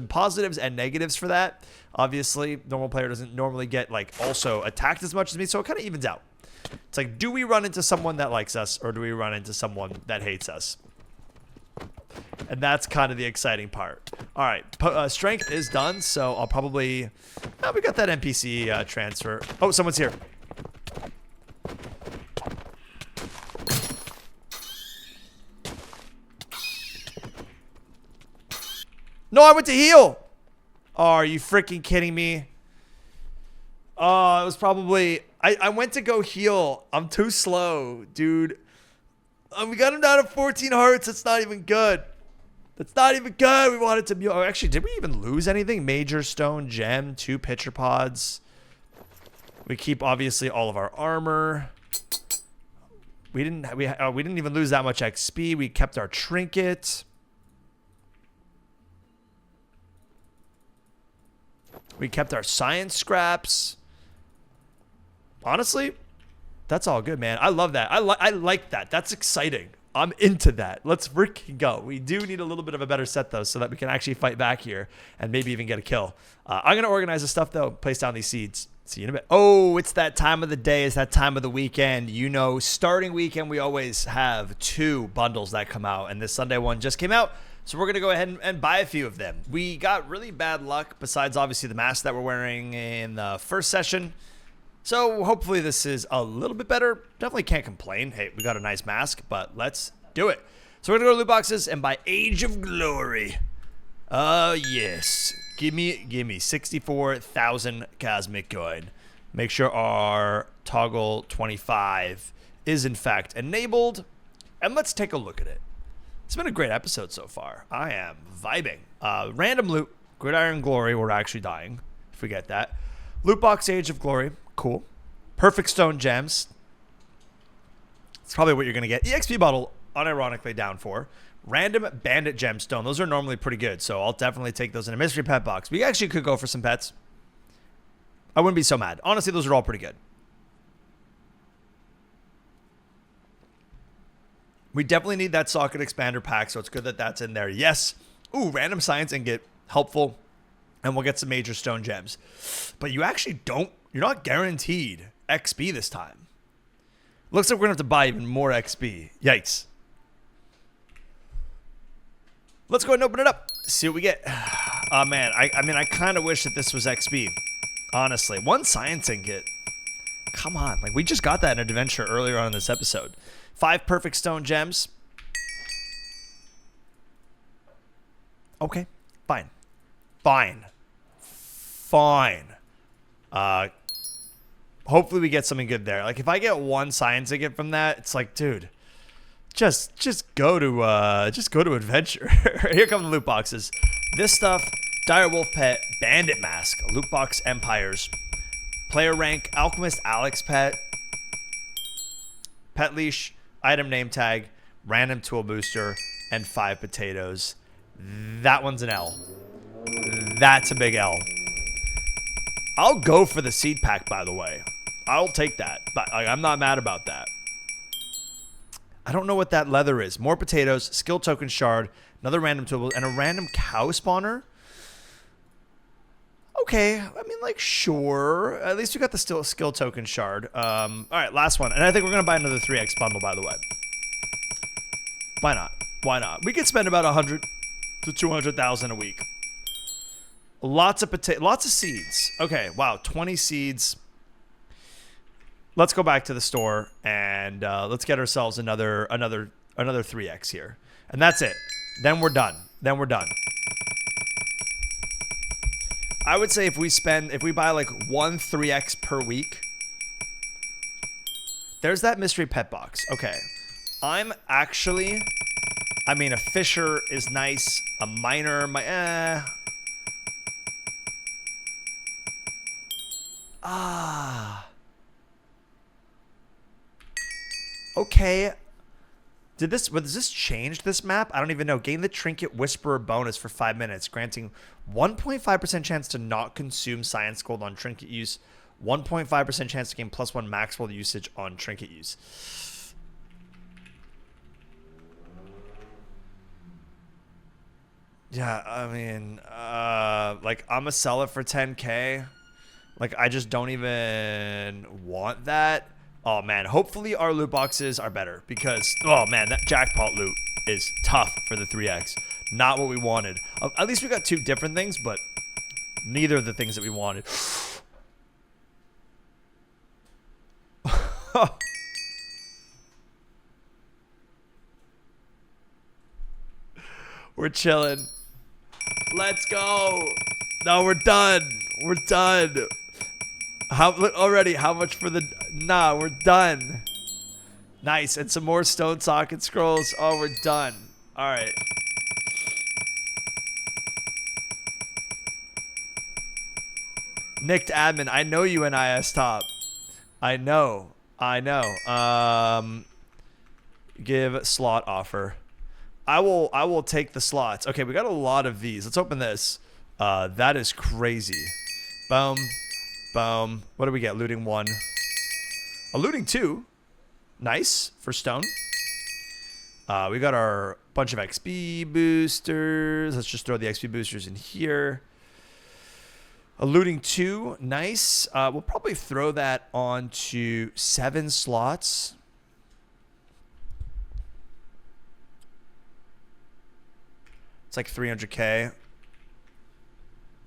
positives and negatives for that. Obviously, normal player doesn't normally get like also attacked as much as me, so it kind of evens out. It's like, do we run into someone that likes us, or do we run into someone that hates us? And that's kind of the exciting part. All right, strength is done, so I'll probably... Oh, we got that NPC transfer. Oh, someone's here. No, I went to heal. Oh, are you freaking kidding me? Oh, it was probably... I went to go heal. I'm too slow, dude. We got him down to 14 hearts. It's not even good. That's not even good. We wanted to... Oh, actually, did we even lose anything? Major Stone Gem, 2 Pitcher Pods. We keep, obviously, all of our armor. We didn't even lose that much XP. We kept our trinket. We kept our science scraps. Honestly, that's all good, man. I love that. I like that. That's exciting. I'm into that. Let's freaking go. We do need a little bit of a better set, though, so that we can actually fight back here and maybe even get a kill. I'm going to organize the stuff, though, place down these seeds. See you in a bit. Oh, it's that time of the day. It's that time of the weekend. You know, starting weekend, we always have 2 bundles that come out, and this Sunday one just came out. So we're going to go ahead and buy a few of them. We got really bad luck, besides obviously the mask that we're wearing in the first session. So hopefully this is a little bit better. Definitely can't complain. Hey, we got a nice mask, but let's do it. So we're going to go to loot boxes and buy Age of Glory. Yes. Give me 64,000 Cosmic Coin. Make sure our toggle 25 is in fact enabled. And let's take a look at it. It's been a great episode so far. I am vibing. Random loot. Gridiron Glory. We're actually dying. If we get that. Loot box Age of Glory. Cool. Perfect Stone Gems. It's probably what you're going to get. EXP bottle, unironically down for. Random Bandit Gemstone. Those are normally pretty good, so I'll definitely take those in a mystery pet box. We actually could go for some pets. I wouldn't be so mad. Honestly, those are all pretty good. We definitely need that socket expander pack, so it's good that that's in there. Yes. Ooh, random science and get helpful. And we'll get some major stone gems. But you actually don't, you're not guaranteed XP this time. Looks like we're going to have to buy even more XP. Yikes. Let's go ahead and open it up. See what we get. Oh, man. I mean, I kind of wish that this was XP. Honestly. 1 science ingot. Come on. Like, we just got that in an adventure earlier on in this episode. 5 perfect stone gems. Okay. Fine. Fine. Hopefully we get something good there. Like, if I get 1 science ingot from that, it's like, dude, just go to adventure. Here come the loot boxes. This stuff, Dire Wolf Pet, Bandit Mask, Loot Box Empires, Player Rank, Alchemist Alex Pet, Pet Leash, Item Name Tag, Random Tool Booster, and 5 potatoes. That one's an L. That's a big L. I'll go for the seed pack, by the way. I'll take that. But I'm not mad about that. I don't know what that leather is. More potatoes, skill token shard, another random tool, and a random cow spawner. Okay, I mean, like, sure. At least we got the skill token shard. All right, last one. And I think we're going to buy another 3x bundle, by the way. Why not? Why not? We could spend about 100 to 200,000 a week. Lots of seeds. Okay, wow, 20 seeds. Let's go back to the store and let's get ourselves another 3x here. And that's it. Then we're done. I would say if we buy like 1 3x per week. There's that mystery pet box. Okay. I'm actually... I mean, a Fisher is nice. A Miner... Okay. Was this changed, this map? I don't even know. Gain the Trinket Whisperer bonus for 5 minutes, granting 1.5% chance to not consume Science Gold on Trinket use, 1.5% chance to gain +1 Maxwell usage on Trinket use. Yeah, I mean, like, I'm gonna sell it for 10K. Like, I just don't even want that. Oh, man. Hopefully our loot boxes are better because, oh, man, that jackpot loot is tough for the 3X. Not what we wanted. At least we got 2 different things, but neither of the things that we wanted. We're chilling. Let's go. No, we're done. We're done. Already, how much for the... Nah, we're done. Nice. And some more stone socket scrolls. Oh, we're done. All right. Nicked admin. I know you NIS top. I know. Give slot offer. I will take the slots. Okay, we got a lot of these. Let's open this. That is crazy. Boom. Boom. What do we get? Looting 1. A looting 2. Nice for stone. We got our bunch of XP boosters. Let's just throw the XP boosters in here. A looting 2. Nice. We'll probably throw that onto 7 slots. It's like 300K.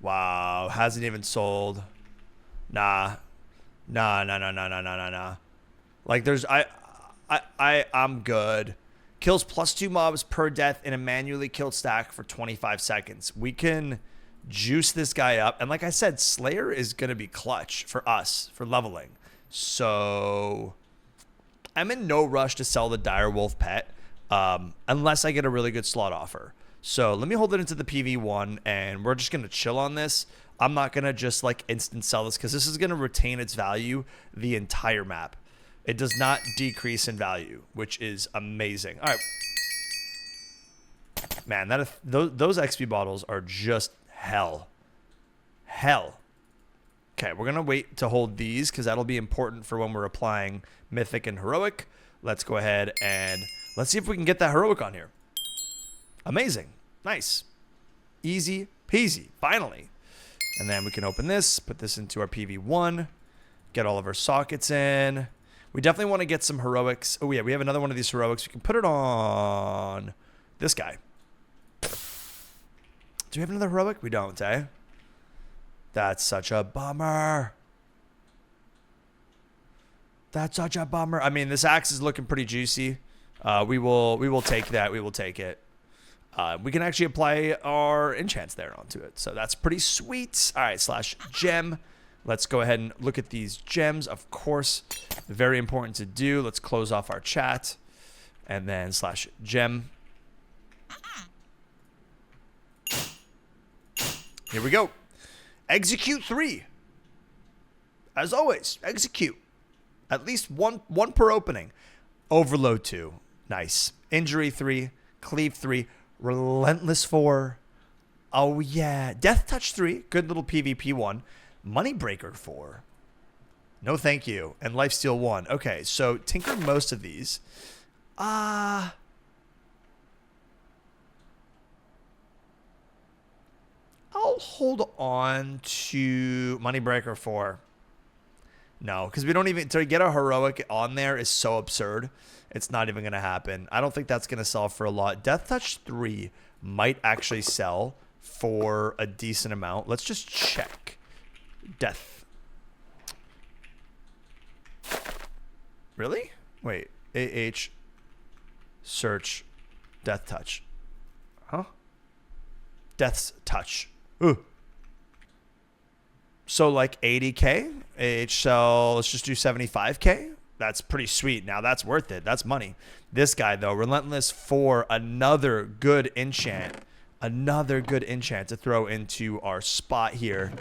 Wow. Hasn't even sold. Nah. Like I'm good. Kills +2 mobs per death in a manually killed stack for 25 seconds. We can juice this guy up. And like I said, Slayer is going to be clutch for us for leveling. So I'm in no rush to sell the Direwolf pet unless I get a really good slot offer. So let me hold it into the PV1 and we're just going to chill on this. I'm not going to just like instant sell this because this is going to retain its value the entire map. It does not decrease in value, which is amazing. All right. Man, those XP bottles are just hell. Hell. Okay, we're going to wait to hold these because that'll be important for when we're applying Mythic and Heroic. Let's go ahead and let's see if we can get that Heroic on here. Amazing. Nice. Easy peasy. Finally. And then we can open this, put this into our PV1, get all of our sockets in. We definitely want to get some heroics. Oh, yeah, we have another one of these heroics. We can put it on this guy. Do we have another heroic? We don't, eh? That's such a bummer. That's such a bummer. I mean, this axe is looking pretty juicy. We will take that. We will take it. We can actually apply our enchants there onto it. So that's pretty sweet. All right, /gem. Let's go ahead and look at these gems. Of course, very important to do. Let's close off our chat. And then /gem. Here we go. Execute 3. As always, execute. At least one per opening. Overload 2. Nice. Injury 3. Cleave 3. Relentless 4. Oh, yeah. Death Touch 3. Good little PvP 1. Moneybreaker 4. No thank you. And Lifesteal 1. Okay, so tinker most of these. I'll hold on to Moneybreaker 4. No, because we don't even... To get a heroic on there is so absurd. It's not even going to happen. I don't think that's going to sell for a lot. Death Touch 3 might actually sell for a decent amount. Let's just check. Death. Really? Wait. AH. Search. Death Touch. Huh? Death's Touch. Ooh. So like 80K. AH sell. Let's just do 75K. That's pretty sweet. Now that's worth it. That's money. This guy, though, Relentless for another good enchant. Another good enchant to throw into our spot here.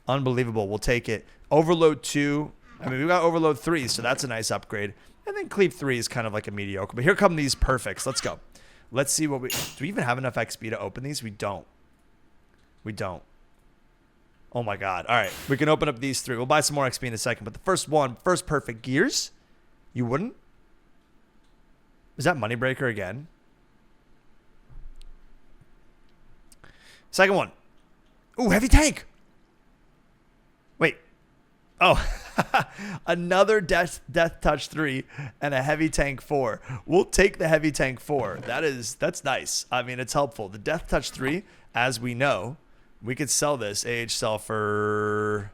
Unbelievable. We'll take it. Overload 2. I mean, we got Overload 3, so that's a nice upgrade. And then Cleave 3 is kind of like a mediocre. But here come these perfects. Let's go. Let's see what we... Do we even have enough XP to open these? We don't. We don't. Oh, my God. All right. We can open up these 3. We'll buy some more XP in a second. But the first perfect, Gears. You wouldn't? Is that Moneybreaker again? Second one. Ooh, Heavy Tank. Wait. Oh. Another Death Touch 3 and a Heavy Tank 4. We'll take the Heavy Tank 4. That's nice. I mean, it's helpful. The Death Touch 3, as we know, we could sell this AH for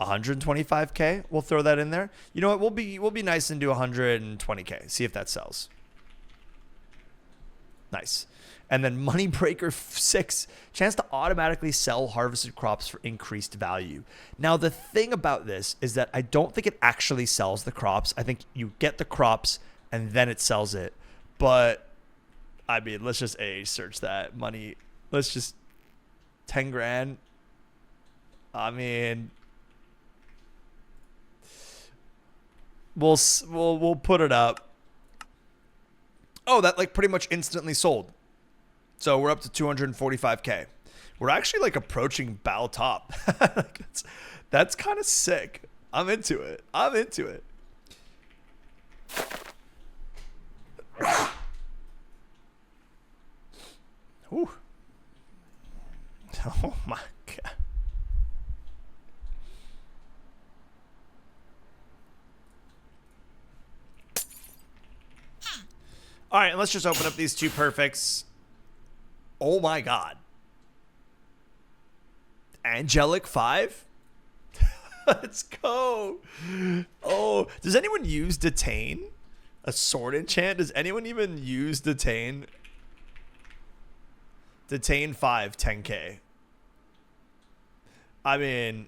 125k. We'll throw that in there. You know what? We'll be nice and do 120k. See if that sells. Nice. And then Moneybreaker 6, chance to automatically sell harvested crops for increased value. Now, the thing about this is that I don't think it actually sells the crops. I think you get the crops and then it sells it. But, I mean, let's just search that. Money. Let's just 10 grand. I mean, we'll put it up. Oh, that like pretty much instantly sold. So we're up to 245k. We're actually like approaching Bow Top. That's kind of sick. I'm into it. I'm into it. Ooh. Oh my God. All right, let's just open up these 2 perfects. Oh my God. Angelic 5? Let's go. Oh, does anyone use Detain? A sword enchant? Does anyone even use Detain? Detain 5, 10k. I mean,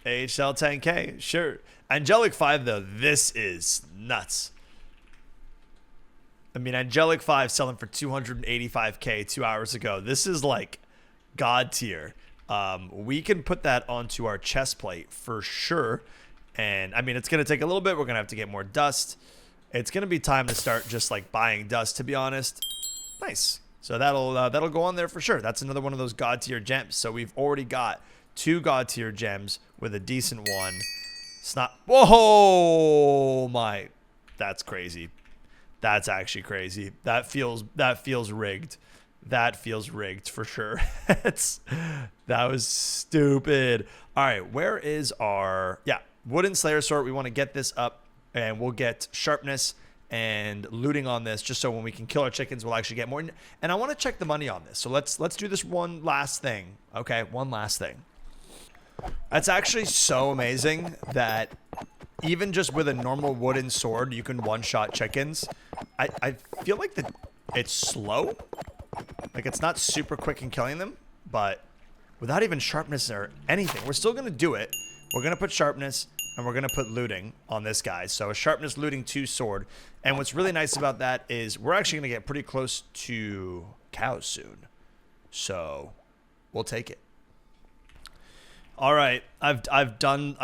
AHL 10k, sure. Angelic 5, though, this is nuts. I mean, Angelic 5 selling for 285k 2 hours ago. This is like God tier. We can put that onto our chest plate for sure. And I mean, it's going to take a little bit. We're going to have to get more dust. It's going to be time to start just like buying dust, to be honest. Nice. So that'll go on there for sure. That's another one of those God tier gems. So we've already got 2 God tier gems with a decent one. It's not. Whoa, my. That's crazy. That's actually crazy. That feels rigged. That feels rigged for sure. That was stupid. All right, where is our Wooden Slayer Sword? We want to get this up, and we'll get sharpness and looting on this, just so when we can kill our chickens, we'll actually get more. And I want to check the money on this. So let's do this one last thing. Okay, one last thing. That's actually so amazing that even just with a normal wooden sword, you can one-shot chickens. I feel like it's slow. Like, it's not super quick in killing them, but without even sharpness or anything, we're still going to do it. We're going to put sharpness, and we're going to put looting on this guy. So a sharpness, looting 2 sword. And what's really nice about that is we're actually going to get pretty close to cows soon. So we'll take it. All right, I've done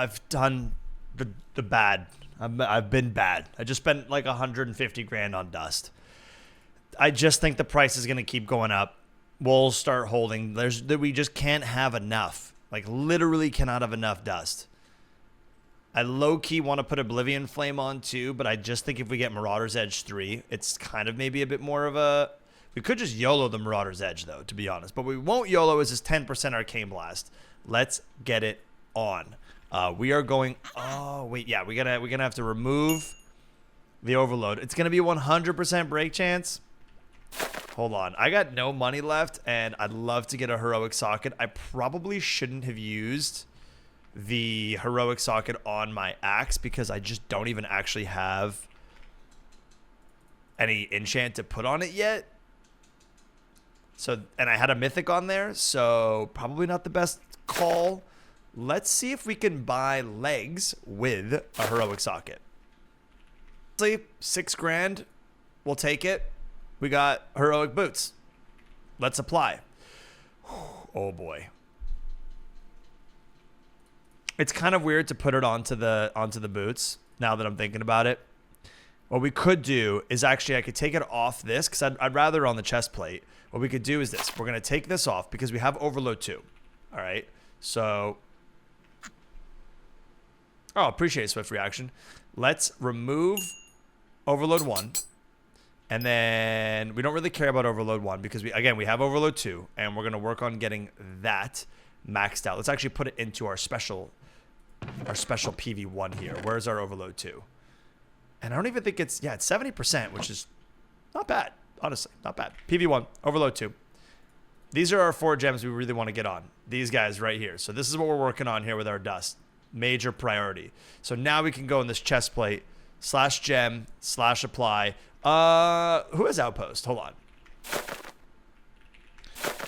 the bad. I've been bad. I just spent like 150 grand on dust. I just think the price is going to keep going up. We'll start holding. We just can't have enough. Like, literally cannot have enough dust. I low-key want to put Oblivion Flame on too, but I just think if we get Marauder's Edge 3, it's kind of maybe a bit more of a... We could just YOLO the Marauder's Edge, though, to be honest. But we won't YOLO is this 10% Arcane Blast. Let's get it on. We are going... Oh, wait, yeah, we're gonna have to remove the Overload. It's going to be 100% break chance. Hold on. I got no money left, and I'd love to get a Heroic Socket. I probably shouldn't have used the Heroic Socket on my axe because I just don't even actually have any enchant to put on it yet. So, and I had a Mythic on there, so probably not the best call. let's see if we can buy legs with a heroic socket. 'Legs with a heroic socket. 6 grand. We'll take it. We got heroic boots. Let's apply. Oh boy. It's kind of weird to put it onto the boots now that I'm thinking about it. What we could do is actually I could take it off this because I'd rather on the chest plate. What we could do is this. We're going to take this off because we have overload 2. All right. So, oh, appreciate swift reaction. Let's remove overload 1. And then we don't really care about overload 1 because we have overload 2 and we're going to work on getting that maxed out. Let's actually put it into our special PV1 here. Where's our overload 2? And I don't even think it's 70%, which is not bad. Honestly, not bad. PV1, overload 2. These are our 4 gems we really want to get on. These guys right here. So this is what we're working on here with our dust. Major priority. So now we can go in this chest plate /gem/apply. Who has outpost? Hold on.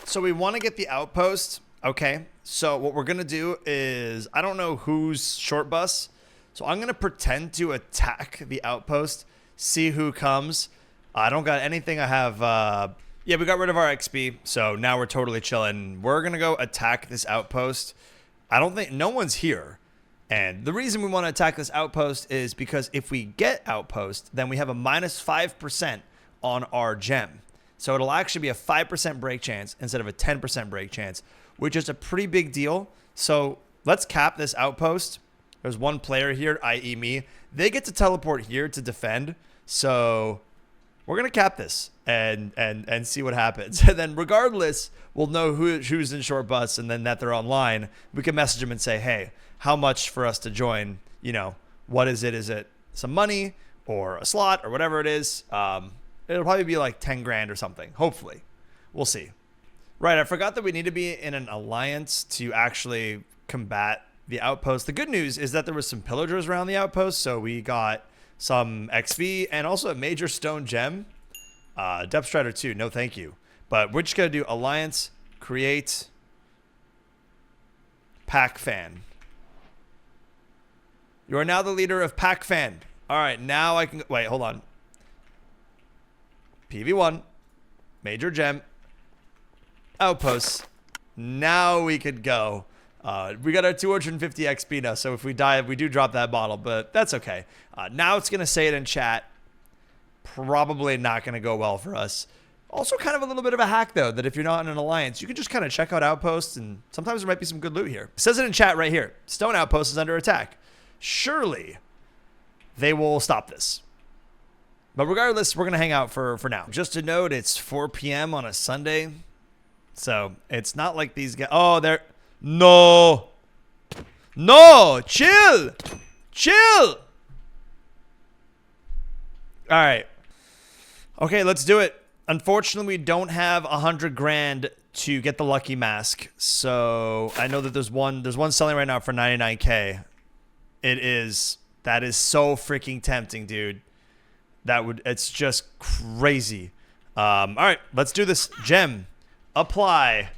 So we want to get the outpost. Okay. So what we're going to do is, I don't know who's short bus. So I'm going to pretend to attack the outpost. See who comes. I don't got anything. I have, yeah, we got rid of our XP. So now we're totally chilling. We're going to go attack this outpost. I don't think, no one's here. And the reason we want to attack this outpost is because if we get outpost, then we have a -5% on our gem. So it'll actually be a 5% break chance instead of a 10% break chance, which is a pretty big deal. So let's cap this outpost. There's one player here, i.e. me. They get to teleport here to defend. So we're going to cap this and see what happens. And then regardless, we'll know who's in short bus, and then that they're online. We can message them and say, hey, how much for us to join? You know, what is it? Is it some money or a slot or whatever it is? It'll probably be like 10 grand or something. Hopefully. We'll see. Right. I forgot that we need to be in an alliance to actually combat the outpost. The good news is that there was some pillagers around the outpost. So we got some XP and also a major stone gem. Depth Strider 2. No, thank you. But we're just going to do alliance, create, pack fan. You are now the leader of Pack Fan. All right, now I can... Wait, hold on. PV1. Major gem. Outposts. Now we could go. We got our 250 XP now, so if we die, we do drop that bottle, but that's okay. Now it's going to say it in chat. Probably not going to go well for us. Also kind of a little bit of a hack, though, that if you're not in an alliance, you can just kind of check out outposts, and sometimes there might be some good loot here. It says it in chat right here. Stone outpost is under attack. Surely they will stop this. But regardless, we're going to hang out for now. Just a note, it's 4 p.m. on a Sunday. So it's not like these guys... Oh, they're... No. No. Chill. Chill. All right. Okay, let's do it. Unfortunately, we don't have 100 grand to get the lucky mask. So I know that there's one selling right now for 99K. That is so freaking tempting, dude. It's just crazy. All right, let's do this. Gem, apply.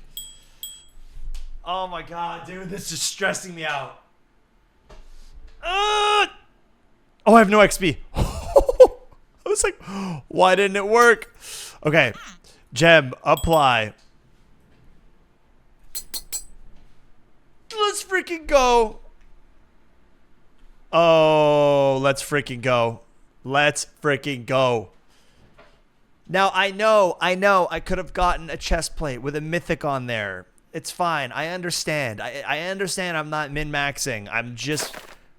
Oh my God, dude, this is stressing me out. Oh, I have no XP. I was like, why didn't it work? Okay, gem, apply. Let's freaking go. Oh, let's freaking go. Let's freaking go. Now, I know I could have gotten a chest plate with a mythic on there. It's fine. I understand. I understand I'm not min-maxing.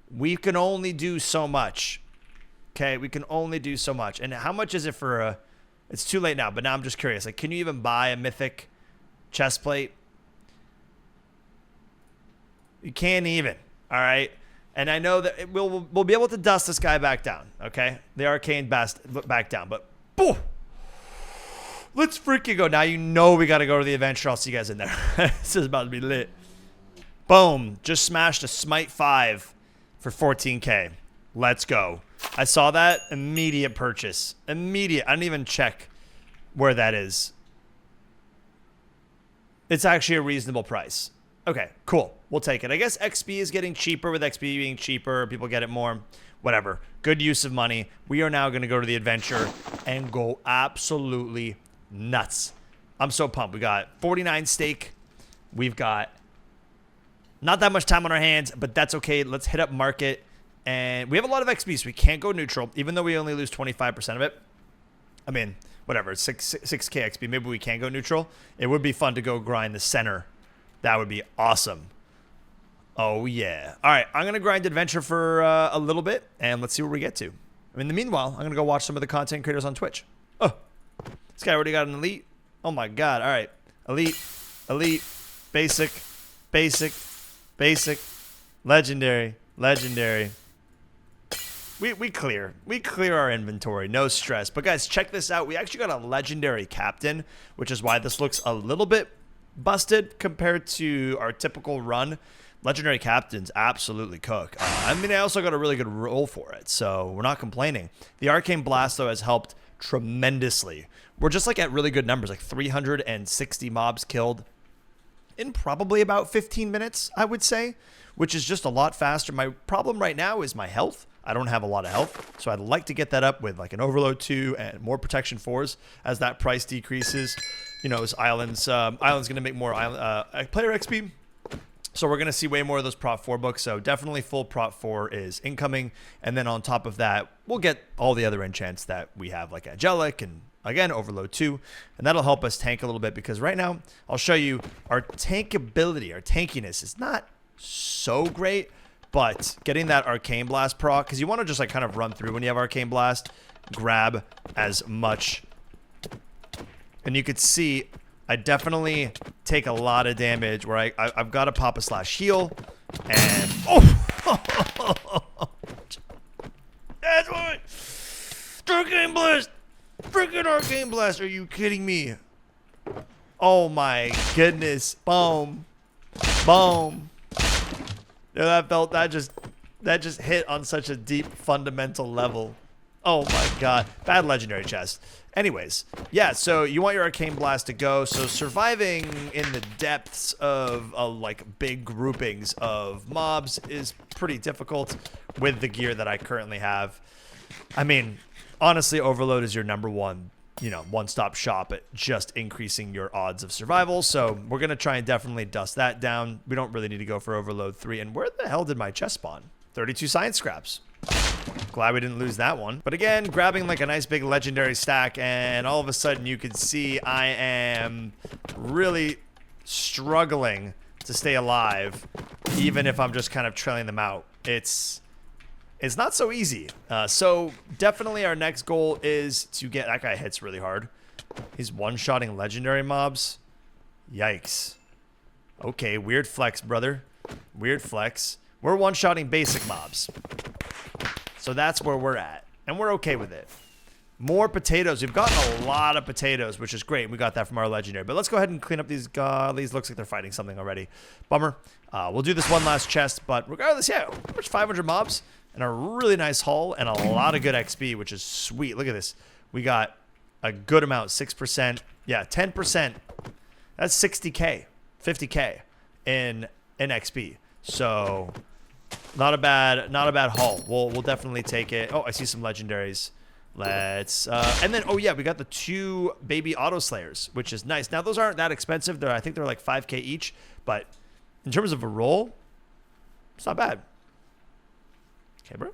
We can only do so much. Okay, we can only do so much. And how much is it for a... It's too late now, but now I'm just curious. Like, can you even buy a mythic chest plate? You can't even. All right? And I know that we'll be able to dust this guy back down, okay? The arcane back down, but boom! Let's freaking go. Now you know we got to go to the adventure. I'll see you guys in there. This is about to be lit. Boom. Just smashed a Smite 5 for 14K. Let's go. I saw that. Immediate purchase. Immediate. I didn't even check where that is. It's actually a reasonable price. Okay, cool. We'll take it. I guess XP is getting cheaper. With XP being cheaper, people get it more. Whatever. Good use of money. We are now going to go to the adventure and go absolutely nuts. I'm so pumped. We got 49 stake. We've got not that much time on our hands, but that's okay. Let's hit up market. And we have a lot of XP, so we can't go neutral, even though we only lose 25% of it. I mean, whatever. It's 6K XP. Maybe we can go neutral. It would be fun to go grind the center. That would be awesome. Oh, yeah. All right, I'm going to grind adventure for a little bit, and let's see where we get to. In the meanwhile, I'm going to go watch some of the content creators on Twitch. Oh, this guy already got an elite. Oh, my God. All right. Elite, elite, basic, basic, basic, legendary, legendary. We clear our inventory, no stress. But guys, check this out. We actually got a legendary captain, which is why this looks a little bit busted compared to our typical run. Legendary captains absolutely cook. I mean, I also got a really good roll for it, so we're not complaining. The Arcane Blast, though, has helped tremendously. We're just like at really good numbers, like 360 mobs killed in probably about 15 minutes, I would say, which is just a lot faster. My problem right now is my health. I don't have a lot of health, so I'd like to get that up with like an Overload 2 and more Protection 4s as that price decreases. You know, as Island's going to make more player XP. So we're going to see way more of those Prot 4 books. So definitely full Prot 4 is incoming. And then on top of that, we'll get all the other enchants that we have, like Angelic and, again, Overload 2. And that'll help us tank a little bit because right now, I'll show you our tankability, our tankiness is not so great. But getting that Arcane Blast proc, because you want to just like kind of run through when you have Arcane Blast, grab as much. And you could see I definitely take a lot of damage where I've got to pop a slash heal. And, oh! That's what! Arcane Blast! Freaking Arcane Blast! Are you kidding me? Oh my goodness. Boom. Boom. Yeah, that just hit on such a deep fundamental level. Oh my God. Bad legendary chest. Anyways, yeah, so you want your Arcane Blast to go. So surviving in the depths of like big groupings of mobs is pretty difficult with the gear that I currently have. I mean, honestly, Overload is your number one, one-stop shop at just increasing your odds of survival. So we're going to try and definitely dust that down. We don't really need to go for Overload 3. And where the hell did my chest spawn? 32 science scraps. Glad we didn't lose that one. But again, grabbing like a nice big legendary stack, and all of a sudden you can see I am really struggling to stay alive, even if I'm just kind of trailing them out. It's not so easy. So definitely our next goal is to get... That guy hits really hard. He's one-shotting legendary mobs. Yikes. Okay, weird flex, brother. Weird flex. We're one-shotting basic mobs. So that's where we're at. And we're okay with it. More potatoes. We've gotten a lot of potatoes, which is great. We got that from our legendary. But let's go ahead and clean up these godlies. Looks like they're fighting something already. Bummer. We'll do this one last chest. But regardless, yeah, pretty much 500 mobs. And a really nice haul and a lot of good XP, which is sweet. Look at this. We got a good amount, 6%. Yeah, 10%. That's 60K, 50K in XP. So not a bad haul. We'll definitely take it. Oh, I see some legendaries. Let's and then, oh yeah, we got the 2 baby auto slayers, which is nice. Now those aren't that expensive. I think they're like 5K each, but in terms of a roll, it's not bad. Okay, bro.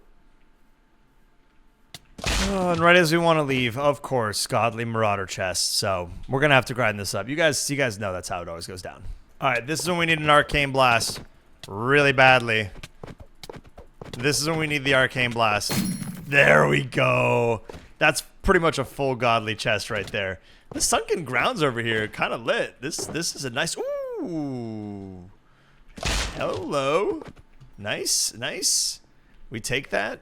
Oh, and right as we want to leave, of course, godly marauder chest. So we're gonna have to grind this up. You guys know that's how it always goes down. All right, this is when we need an Arcane Blast really badly. This is when we need the Arcane Blast. There we go. That's pretty much a full godly chest right there. The sunken grounds over here kind of lit. This is a nice. Ooh. Hello. Nice, nice. We take that.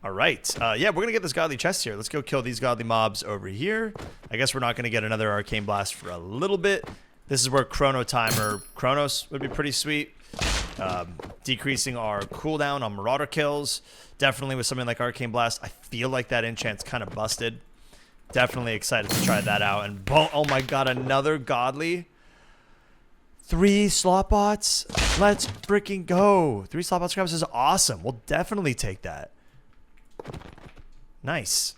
All right. Yeah, we're going to get this godly chest here. Let's go kill these godly mobs over here. I guess we're not going to get another Arcane Blast for a little bit. This is where Chronos would be pretty sweet. Decreasing our cooldown on Marauder kills. Definitely with something like Arcane Blast. I feel like that enchant's kind of busted. Definitely excited to try that out. And boom, oh my God, another godly. 3 slot bots. Let's freaking go. 3 slot bot scraps is awesome. We'll definitely take that. Nice.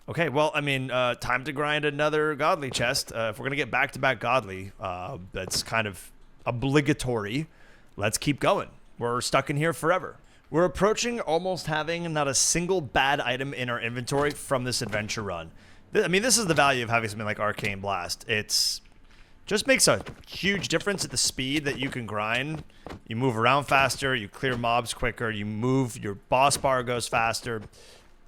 Okay, well, I mean, time to grind another godly chest. If we're going to get back-to-back godly, that's kind of obligatory. Let's keep going. We're stuck in here forever. We're approaching almost having not a single bad item in our inventory from this adventure run. I mean, this is the value of having something like Arcane Blast. It's just makes a huge difference at the speed that you can grind. You move around faster, you clear mobs quicker, you move, your boss bar goes faster.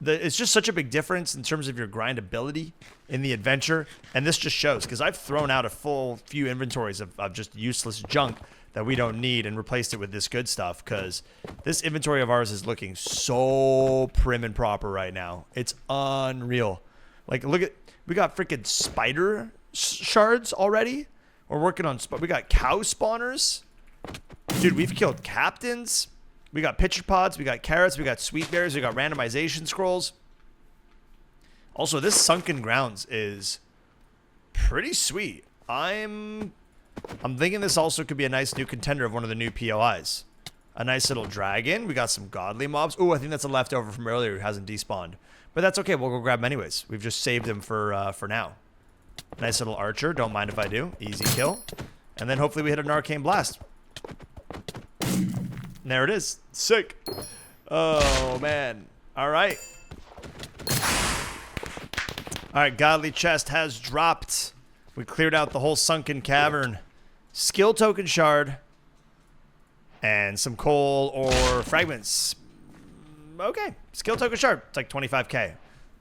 It's just such a big difference in terms of your grindability in the adventure, and this just shows, because I've thrown out a full few inventories of just useless junk that we don't need and replaced it with this good stuff, because this inventory of ours is looking so prim and proper right now. It's unreal. Like, look at, we got freaking spider shards already. We're working on, we got cow spawners. Dude, we've killed captains. We got pitcher pods, we got carrots, we got sweet berries, we got randomization scrolls. Also, this sunken grounds is pretty sweet. I'm thinking this also could be a nice new contender of one of the new POIs. A nice little dragon. We got some godly mobs. Oh, I think that's a leftover from earlier who hasn't despawned. But that's okay, we'll go grab them anyways. We've just saved them for now. Nice little archer, don't mind if I do. Easy kill. And then hopefully we hit an arcane blast. And there it is. Sick. Oh, man. All right. All right, godly chest has dropped. We cleared out the whole sunken cavern. Skill token shard. And some coal or fragments. Okay. Skill token shard. It's like 25k.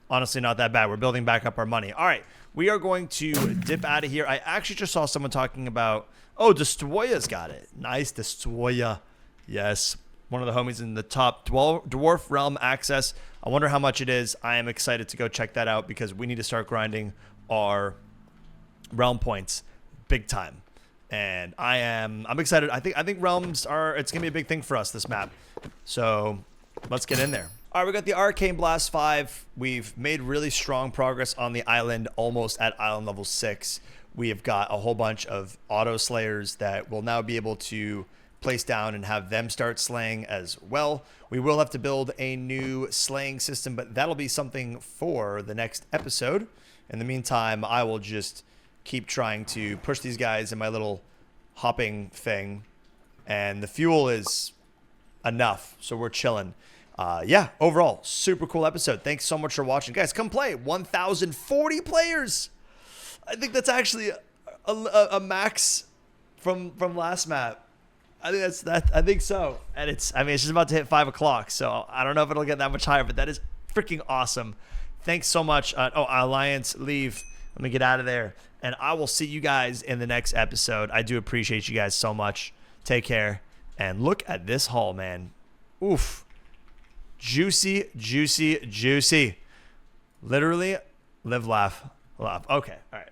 Honestly, not that bad. We're building back up our money. All right. We are going to dip out of here. I actually just saw someone talking about... Oh, Destroya's got it. Nice, Destroya. Yes, one of the homies in the top dwarf realm access. I wonder how much it is. I am excited to go check that out because we need to start grinding our realm points big time. And I'm excited. I think realms it's gonna be a big thing for us, this map. So let's get in there. All right, we got the Arcane Blast 5. We've made really strong progress on the island, almost at island level 6. We have got a whole bunch of auto slayers that will now be able to place down and have them start slaying as well. We will have to build a new slaying system, but that'll be something for the next episode. In the meantime, I will just keep trying to push these guys in my little hopping thing, and the fuel is enough, so we're chilling. Yeah, overall, super cool episode. Thanks so much for watching. Guys, come play. 1,040 players. I think that's actually a max from last map. I think that's that. I think so. And it's just about to hit 5 o'clock, so I don't know if it'll get that much higher, but that is freaking awesome. Thanks so much. Alliance, leave. Let me get out of there. And I will see you guys in the next episode. I do appreciate you guys so much. Take care. And look at this haul, man. Oof. Juicy, juicy, juicy. Literally, live, laugh, love. Okay. All right.